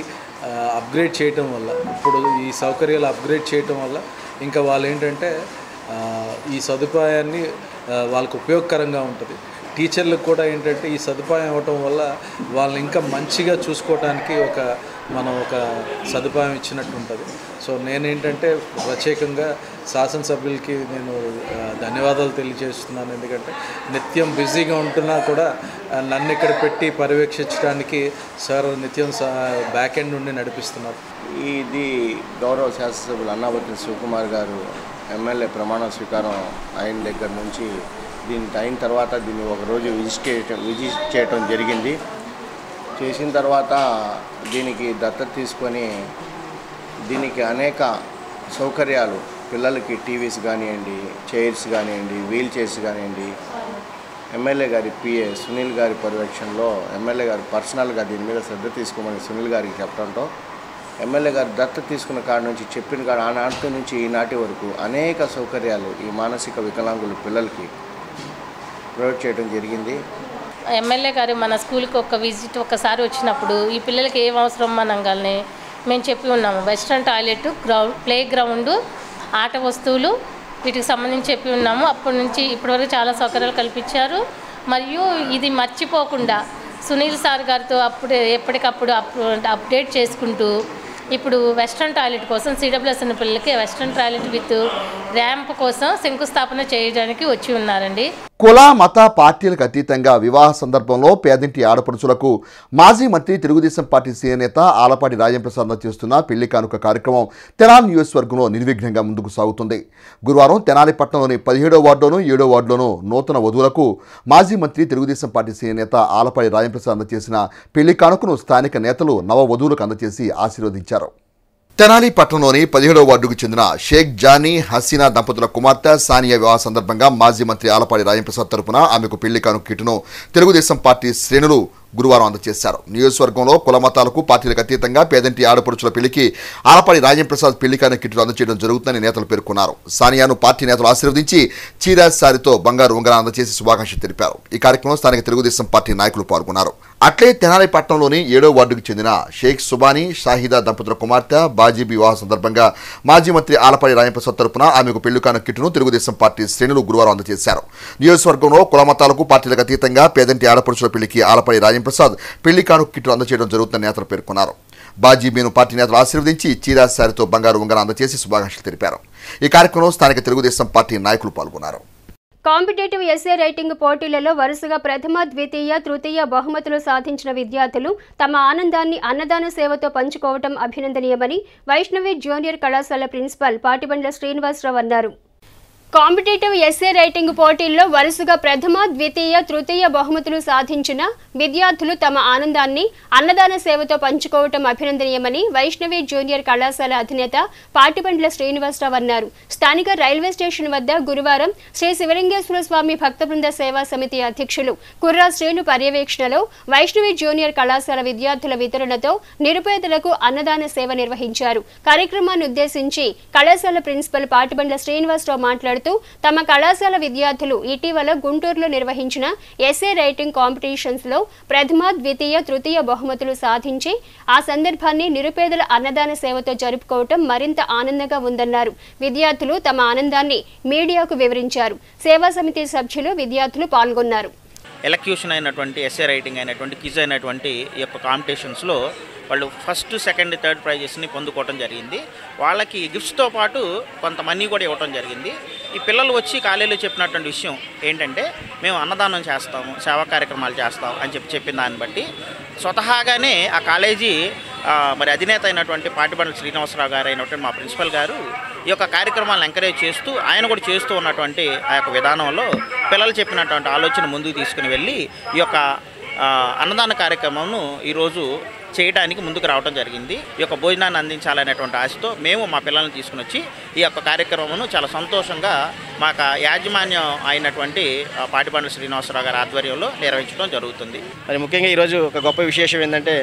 అప్గ్రేడ్ చేయటం వల్ల, ఇప్పుడు ఈ సౌకర్యాలు అప్గ్రేడ్ చేయటం వల్ల ఇంకా వాళ్ళు ఏంటంటే ఈ సదుపాయాన్ని వాళ్ళకు ఉపయోగకరంగా ఉంటుంది. టీచర్లకు కూడా ఏంటంటే ఈ సదుపాయం ఇవ్వటం వల్ల వాళ్ళని ఇంకా మంచిగా చూసుకోవడానికి మనం ఒక సదుపాయం ఇచ్చినట్టు ఉంటుంది. సో నేనేంటంటే ప్రత్యేకంగా శాసనసభ్యులకి నేను ధన్యవాదాలు తెలియజేస్తున్నాను. ఎందుకంటే నిత్యం బిజీగా ఉంటున్నా కూడా నన్ను ఇక్కడ పెట్టి పర్యవేక్షించడానికి సార్ నిత్యం బ్యాక్ ఎండ్ నుండి నడిపిస్తున్నారు. ఇది గౌరవ శాసనసభ్యులు అన్నాబత్తుని శివకుమార్ గారు ఎమ్మెల్యే ప్రమాణ స్వీకారం అయిన దగ్గర నుంచి దీనికి అయిన తర్వాత దీన్ని ఒకరోజు విజిట్ చేయటం జరిగింది. చేసిన తర్వాత దీనికి దత్తత తీసుకొని దీనికి అనేక సౌకర్యాలు, పిల్లలకి టీవీస్ కానివ్వండి, చైర్స్ కానివ్వండి, వీల్ చైర్స్ కానివ్వండి, ఎమ్మెల్యే గారి పిఏ సునీల్ గారి పర్యవేక్షణలో ఎమ్మెల్యే గారు పర్సనల్గా దీని మీద శ్రద్ధ తీసుకోమని సునీల్ గారికి చెప్పడంతో ఎమ్మెల్యే గారు దత్తత తీసుకున్న కాడ నుంచి చెప్పిన కాడ ఆనాటి నుంచి ఈనాటి వరకు అనేక సౌకర్యాలు ఈ మానసిక వికలాంగుల పిల్లలకి ప్రొవైడ్ చేయడం జరిగింది. ఎమ్మెల్యే గారు మన స్కూల్కి ఒకసారి వచ్చినప్పుడు ఈ పిల్లలకి ఏం అవసరం అనగానే మేము చెప్పి ఉన్నాము. వెస్ట్రన్ టాయిలెట్, ప్లే గ్రౌండ్, ఆట వస్తువులు వీటికి సంబంధించి చెప్పి ఉన్నాము. అప్పటి నుంచి ఇప్పటివరకు చాలా సౌకర్యాలు కల్పించారు. మరియు ఇది మర్చిపోకుండా సునీల్ సార్ గారితో ఎప్పటికప్పుడు అప్డేట్ చేసుకుంటూ ఇప్పుడు వెస్ట్రన్ టాయిలెట్ కోసం సిడబ్ల్యూఎస్ పిల్లలకి వెస్ట్రన్ టాయిలెట్ విత్ ర్యాంప్ కోసం శంకుస్థాపన చేయడానికి వచ్చి ఉన్నారండి. కుల మత పార్టీలకు అతీతంగా వివాహ సందర్భంలో పేదింటి ఆడపడుచులకు మాజీ మంత్రి తెలుగుదేశం పార్టీ సీనియర్ నేత ఆలపాటి రాజేంద్రప్రసాద్ చేస్తున్న పెళ్లి కానుక కార్యక్రమం తెనాలి నియోజకవర్గంలో నిర్విఘ్నంగా ముందుకు సాగుతుంది. గురువారం తెనాలి పట్టణంలోని 17వ వార్డులోను 7వ వార్డులోను నూతన వధువులకు మాజీ మంత్రి తెలుగుదేశం పార్టీ సీనియర్ నేత ఆలపాటి రాజేంద్రప్రసాద్ చేసిన పెళ్లి కానుకను స్థానిక నేతలు నవ వధువులకు అందజేసి ఆశీర్వదించారు. తెనాలి పట్టణంలోని 17వ వార్డుకు చెందిన షేక్ జానీ హసీనా దంపతుల కుమార్తె సానియా వివాహ సందర్భంగా మాజీ మంత్రి ఆలపాటి రాజేంద్రప్రసాద్ తరపున ఆమెకు పెళ్లి కానుక కిటును తెలుగుదేశం పార్టీ శ్రేణులు గురువారం అందజేశారు. నియోజకవర్గంలో కుల మతాలకు పార్టీలకు అతీతంగా పేదంటి ఆడపడుచుల పెళ్లికి ఆలపాటి రాజేంద్రప్రసాద్ పెళ్లి కానుక కిటును అందజేయడం జరుగుతుందని నేతలు పేర్కొన్నారు. సానియాను పార్టీ నేతలు ఆశీర్వదించి చీరాజ్ సారితో బంగారు ఉంగరాన్ని అందజేసి శుభాకాంక్షలు తెలిపారు. ఈ కార్యక్రమంలో స్థానిక తెలుగుదేశం పార్టీ నాయకులు పాల్గొన్నారు. అట్లే తెనాలి పట్టణంలోని 7వ వార్డుకు చెందిన షేక్ సుబానీ షాహిదా దంపతుల కుమార్తె బాజీబీ వివాహ సందర్భంగా మాజీ మంత్రి ఆలపాటి రాజేంద్రప్రసాద్ తరపున ఆమెకు పెళ్లి కానుక కిటును తెలుగుదేశం పార్టీ శ్రేణులు గురువారం అందజేశారు. నియోజకవర్గంలో కుల మతాలకు పార్టీలకు అతీతంగా పేదంటి ఆడపడుచుల పెళ్లికి ఆలపాటి రాజేంద్రప్రసాద్ పెళ్లి కానుక కిటును అందజేయడం జరుగుతుందని నేతలు పేర్కొన్నారు. బాజీబీను పార్టీ నేతలు ఆశీర్వదించి చీరాజ్ సారితో బంగారు ఉంగరం అందజేసి శుభాకాంక్షలు తెలిపారు. ఈ కార్యక్రమంలో స్థానిక తెలుగుదేశం పార్టీ నాయకులు పాల్గొన్నారు. కాంపిటేటివ్ ఎస్ఏ రైటింగ్ పోటీలలో వరుసగా ప్రథమ, ద్వితీయ, తృతీయ బహుమతులు సాధించిన విద్యార్థులు తమ ఆనందాన్ని అన్నదాన సేవతో పంచుకోవడం అభినందనీయమని వైష్ణవి జూనియర్ కళాశాల ప్రిన్సిపల్ పాటిబండ్ల శ్రీనివాసరావు అన్నారు. కాంపిటేటివ్ ఎస్ఏ రైటింగ్ పోటీల్లో వరుసగా ప్రథమ, ద్వితీయ, తృతీయ బహుమతులు సాధించిన విద్యార్థులు తమ ఆనందాన్ని అన్నదాన సేవతో పంచుకోవటం అభినందనీయమని వైష్ణవి జూనియర్ కళాశాల అధినేత పాటిబండ్ల శ్రీనివాసరావు అన్నారు. స్థానిక రైల్వే స్టేషన్ వద్ద గురువారం శ్రీ శివలింగేశ్వర స్వామి భక్త బృంద సేవా సమితి అధ్యక్షులు కుర్రా శ్రేణు పర్యవేక్షణలో వైష్ణవి జూనియర్ కళాశాల విద్యార్థుల వితరణతో నిరుపేదలకు అన్నదాన సేవ నిర్వహించారు. కార్యక్రమాన్ని ఉద్దేశించి కళాశాల ప్రిన్సిపల్ పాటిబండ్ల శ్రీనివాసరావు మాట్లాడుతూ తమ కళాశాల విద్యార్థులు ఇటీవల గుంటూరులో నిర్వహించిన ఎస్ఏ రైటింగ్ కాంపిటీషన్స్ లో ప్రథమ, ద్వితీయ, తృతీయ బహుమతులు సాధించి ఆ సందర్భాన్ని నిరుపేదల అన్నదాన సేవతో జరుపుకోవటం మరింత ఆనందంగా ఉందన్నారు. విద్యార్థులు తమ ఆనందాన్ని మీడియాకు వివరించారు. సేవా సమితి సభ్యులు, విద్యార్థులు పాల్గొన్నారు. ఎలక్యూషన్ అయినటువంటి ఎస్ఏ రైటింగ్ అయినటువంటి క్విజ్ అయినటువంటి ఈ యొక్క కాంపిటీషన్స్లో వాళ్ళు ఫస్ట్, సెకండ్, థర్డ్ ప్రైజెస్ని పొందుకోవడం జరిగింది. వాళ్ళకి గిఫ్ట్స్తో పాటు కొంత మనీ కూడా ఇవ్వడం జరిగింది. ఈ పిల్లలు వచ్చి కాలేజీలో చెప్పినటువంటి విషయం ఏంటంటే మేము అన్నదానం చేస్తాము, సేవా కార్యక్రమాలు చేస్తాం అని చెప్పిన దాన్ని బట్టి స్వతహాగానే ఆ కాలేజీ మరి అధినేత అయినటువంటి పాటిబండ్ల శ్రీనివాసరావు గారు అయినటువంటి మా ప్రిన్సిపల్ గారు ఈ యొక్క కార్యక్రమాలను ఎంకరేజ్ చేస్తూ ఆయన కూడా చేస్తూ ఉన్నటువంటి ఆ యొక్క విధానంలో పిల్లలు చెప్పినటువంటి ఆలోచన ముందుకు తీసుకుని వెళ్ళి ఈ యొక్క అన్నదాన కార్యక్రమంను ఈరోజు చేయడానికి ముందుకు రావడం జరిగింది. ఈ యొక్క భోజనాన్ని అందించాలనేటువంటి ఆశతో మేము మా పిల్లల్ని తీసుకుని వచ్చి ఈ యొక్క కార్యక్రమమును చాలా సంతోషంగా మాకు యాజమాన్యం అయినటువంటి పాటిబండ్ల శ్రీనివాసరావు గారి ఆధ్వర్యంలో నిర్వహించడం జరుగుతుంది. మరి ముఖ్యంగా ఈరోజు ఒక గొప్ప విశేషం ఏంటంటే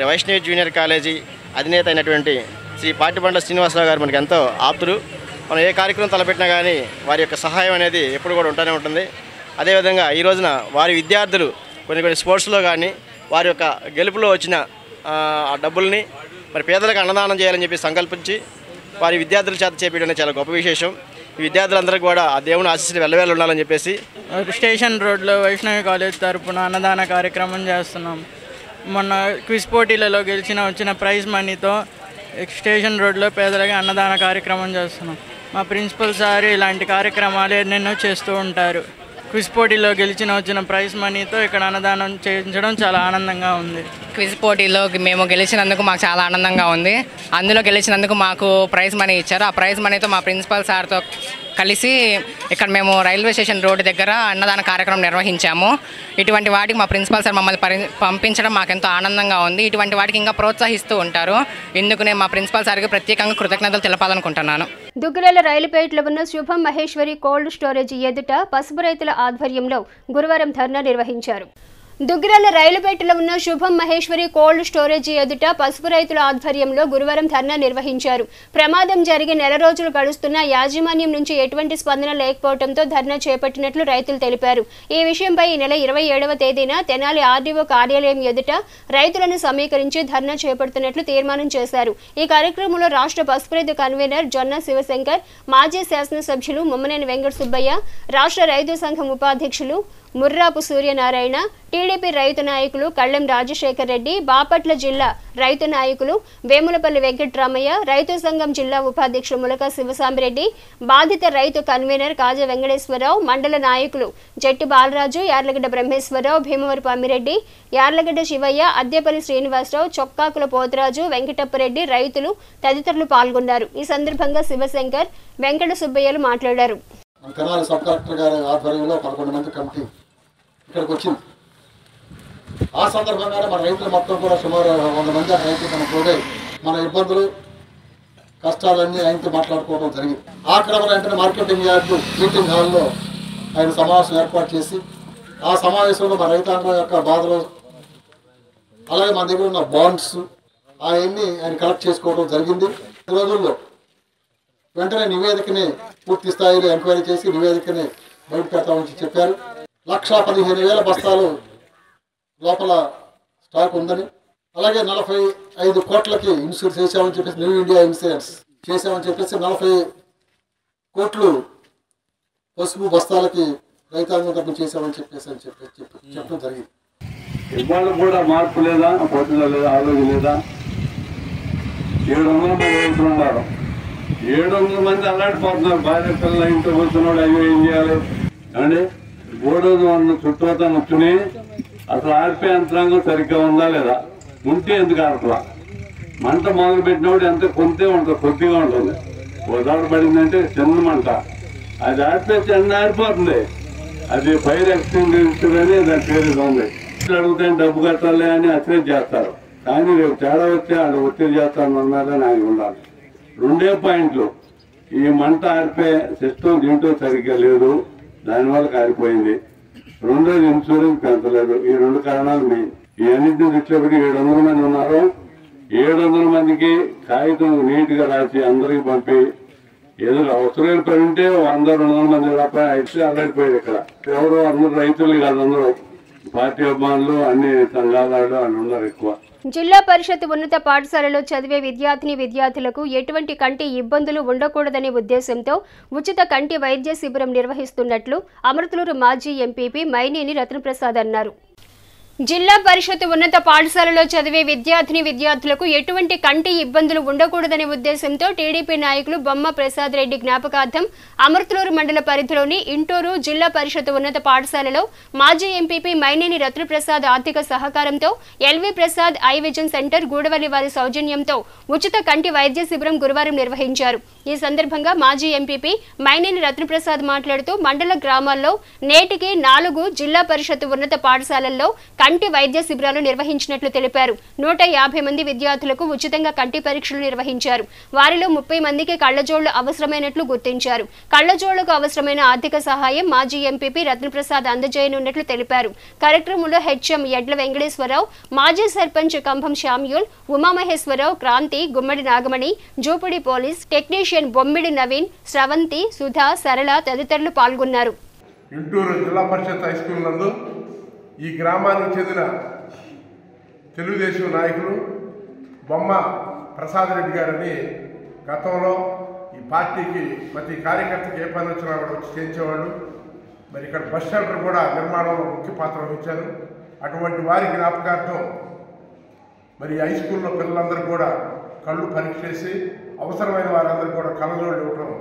వైష్ణవి జూనియర్ కాలేజీ అధినేత అయినటువంటి శ్రీ పాటిబండ్ల శ్రీనివాసరావు గారు మనకు ఎంతో ఆప్తులు. మనం ఏ కార్యక్రమం తలపెట్టినా కానీ వారి యొక్క సహాయం అనేది ఎప్పుడు కూడా ఉంటూనే ఉంటుంది. అదేవిధంగా ఈ రోజున వారి విద్యార్థులు కొన్ని స్పోర్ట్స్లో కానీ వారి యొక్క గెలుపులో వచ్చిన ఆ డబ్బుల్ని మరి పేదలకు అన్నదానం చేయాలని చెప్పి సంకల్పించి వారి విద్యార్థుల చేత చేపించడం చాలా గొప్ప విశేషం. ఈ విద్యార్థులందరికీ కూడా ఆ దేవుని ఆశీస్సులు వెళ్ళవేళ ఉండాలని చెప్పేసి స్టేషన్ రోడ్లో వైష్ణవి కాలేజ్ తరపున అన్నదాన కార్యక్రమం చేస్తున్నాం. మొన్న క్విజ్ పోటీలలో వచ్చిన ప్రైజ్ మనీతో స్టేషన్ రోడ్లో పేదలకి అన్నదాన కార్యక్రమం చేస్తున్నాం. మా ప్రిన్సిపల్ సార్ ఇలాంటి కార్యక్రమాలు ఎన్నెన్నో చేస్తూ ఉంటారు. క్విజ్ పోటీలో వచ్చిన ప్రైజ్ మనీతో ఇక్కడ అన్నదానం చేయించడం చాలా ఆనందంగా ఉంది. క్విజ్ పోటీలో మేము గెలిచినందుకు మాకు చాలా ఆనందంగా ఉంది. అందులో గెలిచినందుకు మాకు ప్రైజ్ మనీ ఇచ్చారు. ఆ ప్రైజ్ మనీతో మా ప్రిన్సిపల్ సార్తో కలిసి ఇక్కడ మేము రైల్వే స్టేషన్ రోడ్డు దగ్గర అన్నదాన కార్యక్రమం నిర్వహించాము. ఇటువంటి వాటికి మా ప్రిన్సిపల్ సార్ మమ్మల్ని పంపించడం మాకెంతో ఆనందంగా ఉంది. ఇటువంటి వాటికి ఇంకా ప్రోత్సహిస్తూ ఉంటారు. ఇందుకు నేను మా ప్రిన్సిపల్ సార్కి ప్రత్యేకంగా కృతజ్ఞతలు తెలపాలనుకుంటున్నాను. దుగ్గరాల రైలుపేటలో ఉన్న శుభం మహేశ్వరి కోల్డ్ స్టోరేజ్ ఎదుట పసుపు రైతుల ఆధ్వర్యంలో గురువారం ధర్నా నిర్వహించారు. దుగ్గరాల రైలుపేటలో ఉన్న శుభం మహేశ్వరి కోల్డ్ స్టోరేజ్ ఎదుట పసుపు రైతుల ఆధ్వర్యంలో గురువారం ధర్నా నిర్వహించారు. ప్రమాదం జరిగి నెల రోజులు గడుస్తున్న యాజమాన్యం నుంచి ఎటువంటి స్పందన లేకపోవడంతో ధర్నా చేపట్టినట్లు రైతులు తెలిపారు. ఈ విషయంపై ఈ నెల 27వ తేదీన తెనాలి ఆర్డీఓ కార్యాలయం ఎదుట రైతులను సమీకరించి ధర్నా చేపడుతున్నట్లు తీర్మానం చేశారు. ఈ కార్యక్రమంలో రాష్ట్ర పసుపు రైతు కన్వీనర్ జొన్న శివశంకర్, మాజీ శాసనసభ్యులు ముమ్మనేని వెంకట సుబ్బయ్య, రాష్ట్ర రైతు సంఘం ఉపాధ్యక్షులు ముర్రాపు సూర్యనారాయణ, టీడీపీ టీడీపీ రైతు నాయకులు కళ్ళెం రాజశేఖర్ రెడ్డి, బాపట్ల జిల్లా రైతు నాయకులు వేములపల్లి వెంకట్రామయ్య, రైతు సంఘం జిల్లా ఉపాధ్యక్షులు ములక శివసాంబిరెడ్డి, బాధిత రైతు కన్వీనర్ కాజ వెంకటేశ్వరరావు, మండల నాయకులు జట్టి బాలరాజు, యార్లగడ్డ బ్రహ్మేశ్వరరావు, భీమవరపు అమ్మిరెడ్డి, యార్లగడ్డ శివయ్య, అద్దెపల్లి శ్రీనివాసరావు, చొక్కాకుల పోతరాజు, వెంకటప్పరెడ్డి తదితరులు పాల్గొన్నారు. ఈ సందర్భంగా శివశంకర్, వెంకట సుబ్బయ్యలు మాట్లాడారు. తెనాలి సబ్ కలెక్టర్ గారి ఆధ్వర్యంలో 11 మంది కమిటీ ఇక్కడికి వచ్చింది. ఆ సందర్భంగానే మన రైతులు మొత్తం కూడా సుమారు 100 మంది రైతులు మన కూడా మన ఇబ్బందులు కష్టాలన్నీ ఆయనతో మాట్లాడుకోవడం జరిగింది. ఆ క్రమంలో వెంటనే మార్కెటింగ్ యార్డ్ మీటింగ్ హాల్లో ఆయన సమావేశం ఏర్పాటు చేసి ఆ సమావేశంలో మన రైతాంగం యొక్క బాధలు అలాగే మన దగ్గర ఉన్న బాండ్స్ అవన్నీ ఆయన కలెక్ట్ చేసుకోవడం జరిగింది. ఈ రోజుల్లో వెంటనే నివేదికని పూర్తి స్థాయిలో ఎంక్వైరీ చేసి నివేదికని బయట పెడతామని చెప్పారు. 1,15,000 బస్తాలు లోపల స్టాక్ ఉందని, అలాగే 45 కోట్లకి ఇన్సూరెన్స్ చేసామని చెప్పేసి న్యూ ఇండియా ఇన్సూరెన్స్ చేసామని చెప్పేసి 40 కోట్లు పసుపు బస్తాలకి రైతాంగం తరపున చేసామని చెప్పేసి చెప్పడం జరిగింది. ఇవాళ కూడా మార్పు లేదా, పోటీలో లేదా, ఆలోచన లేదా? 700 మంది రైతులు ఉన్నారు. 700 మంది అల్లాడిపోతున్నారు. భార్య పిల్లల ఇంట్లో కూర్చున్నాడు, అయ్యో ఏం చేయాలి అండి? గోడోజు ఉన్న చుట్టూతా నొచ్చుని అసలు ఆర్పే యంత్రాంగం సరిగ్గా ఉందా లేదా? ఉంటే ఎందుకు ఆర్పలా? మంట మొదలు పెట్టినప్పుడు ఎంత కొంతే ఉంటుంది, కొద్దిగా ఉంటుంది. ఉదాహరణ పడిందంటే చిన్న మంట, అది ఆర్పే చిన్న ఆరిపోతుంది. అది ఫైర్ ఎక్స్టింగ్విషర్ అని దాని పేరు ఉంది. అడిగితే డబ్బు కట్టాలి అని అసలే చేస్తారు, కానీ రేపు తేడా వస్తే అది ఒత్తిడి చేస్తాను అన్నారని ఆయన ఉండాలి. 2 పాయింట్లు. ఈ మంట ఆరిపే సిస్టమ్ దీంట్లో సరిగ్గా లేదు, దానివల్ల కారిపోయింది. రెండోది ఇన్సూరెన్స్ పెంచలేదు. ఈ 2 కారణాలు మెయిన్. ఈ అన్నింటిని దృష్టిలో పెట్టి 700 మంది ఉన్నారు. 700 మందికి కాగితం నీట్ గా రాసి అందరికి పంపి ఏదో అవసరాలు పడి ఉంటే 100-200 మంది తప్ప అయితే అల్లాడిపోయారు. ఇక్కడ ఎవరు అందరూ రైతులు కాదు, అందరూ పార్టీ అభిమానులు, అన్ని సంఘాలు అని ఉన్నారు ఎక్కువ. జిల్లా పరిషత్ ఉన్నత పాఠశాలలో చదివే విద్యార్థులకు ఎటువంటి కంటి ఇబ్బందులు ఉండకూడదనే ఉద్దేశంతో ఉచిత కంటి వైద్య శిబిరం నిర్వహిస్తున్నట్లు అమృతలూరు మాజీ ఎంపీపీ మైనేని రత్నప్రసాద్ అన్నారు. జిల్లా పరిషత్ ఉన్నత పాఠశాలలో చదివే విద్యార్థులకు ఎటువంటి కంటి ఇబ్బందులు ఉండకూడదనే ఉద్దేశంతో టీడీపీ నాయకులు బొమ్మ ప్రసాద్ రెడ్డి జ్ఞాపకార్థం అమృతలూరు మండల పరిధిలోని ఇంటూరు జిల్లా పరిషత్ ఉన్నత పాఠశాలలో మాజీ ఎంపీపీ మైనేని రత్నప్రసాద్ ఆర్థిక సహకారంతో LV Prasad eye vision centre Gudavalli వారి సౌజన్యంతో ఉచిత కంటి వైద్య శిబిరం గురువారం నిర్వహించారు. ఈ సందర్భంగా మాజీ ఎంపీపీ మైనేని రత్నప్రసాద్ మాట్లాడుతూ మండల గ్రామాల్లో నేటికి 4 జిల్లా పరిషత్ ఉన్నత పాఠశాలల్లో కంటి వైద్య శిబిరాలు నిర్వహించినట్లు తెలిపారు. 150 మంది విద్యార్థులకు ఉచితంగా కంటి పరీక్షలు నిర్వహించారు. వారిలో 30 మందికి కళ్లజోళ్లు అవసరమైనట్లు గుర్తించారు. కళ్లజోళ్లకు అవసరమైన ఆర్థిక సహాయం మాజీ ఎంపీపీ రత్నప్రసాద్ అందజేయనున్నట్లు తెలిపారు. కార్యక్రమంలో హెచ్ఎం ఎడ్ల వెంకటేశ్వరరావు, మాజీ సర్పంచ్ కంభం శామ్యూల్, ఉమామహేశ్వరరావు, క్రాంతి, గుమ్మడి నాగమణి, జూపుడి పోలీస్ టెక్నీషియన్ బొమ్మిడి నవీన్, స్రవంతి, సుధా, సరళ తదితరులు పాల్గొన్నారు. ఇంటూరు జిల్లా పరిషత్ హై స్కూల్ నందు ఈ గ్రామానికి చెందిన తెలుగుదేశం నాయకులు బొమ్మ ప్రసాద్ రెడ్డి గారని గతంలో ఈ పార్టీకి ప్రతి కార్యకర్తకి ఏ పని వచ్చినా కూడా వచ్చి చేయించేవాళ్ళు. మరి ఇక్కడ బస్ షెల్టర్ కూడా నిర్మాణంలో ముఖ్య పాత్ర వహించారు. అటువంటి వారి జ్ఞాపకార్థం మరి హై స్కూల్లో పిల్లలందరూ కూడా కళ్ళు పరీక్ష చేసి అవసరమైన వారందరూ కూడా కళ్ళజోళ్ళు ఇవ్వటం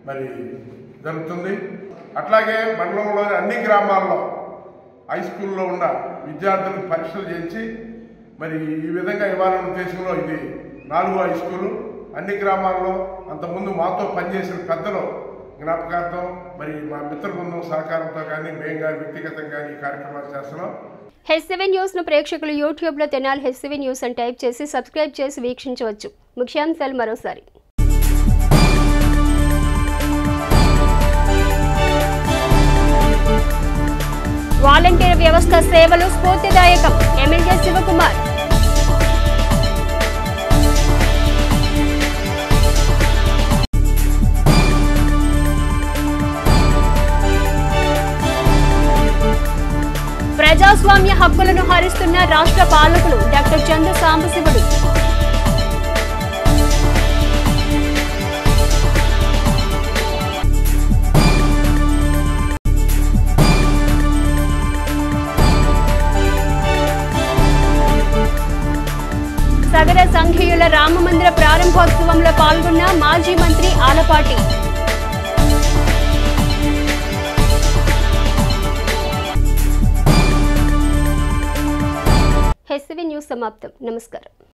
మరి జరుగుతుంది. అట్లాగే మండలంలోని అన్ని గ్రామాల్లో హై స్కూల్లో ఉన్న విద్యార్థులకు పరీక్షలు చేయించి మరి ఈ విధంగా ఇవ్వాలన్న ఉద్దేశంలో ఇది 4వ హై స్కూలు. అన్ని గ్రామాల్లో అంతకుముందు మాతో పనిచేసిన పెద్దలు జ్ఞాపకార్థం మరి మా మిత్ర బృందం సహకారంతో కానీ మేము కానీ వ్యక్తిగతంగా ఈ కార్యక్రమాలు చేస్తున్నాం. H7 న్యూస్ ను ప్రేక్షకులు యూట్యూబ్ లో తెనాలి H7 న్యూస్ అని టైప్ చేసి సబ్స్క్రైబ్ చేసి వీక్షించవచ్చు. ముఖ్యాంశాలు మరోసారి. వాలంటీర్ వ్యవస్థ సేవలు స్ఫూర్తిదాయకం. ఎమ్మెల్యే శివకుమార్. ప్రజాస్వామ్య హక్కులను హరిస్తున్న రాష్ట్ర పాలకులు డాక్టర్ చంద్ర సాంబశివుడు. సగర సంఘీయుల రామమందిర ప్రారంభోత్సవంలో పాల్గొన్న మాజీ మంత్రి ఆలపాటి. హెస్సివి న్యూస్ సమాప్తం. నమస్కారం.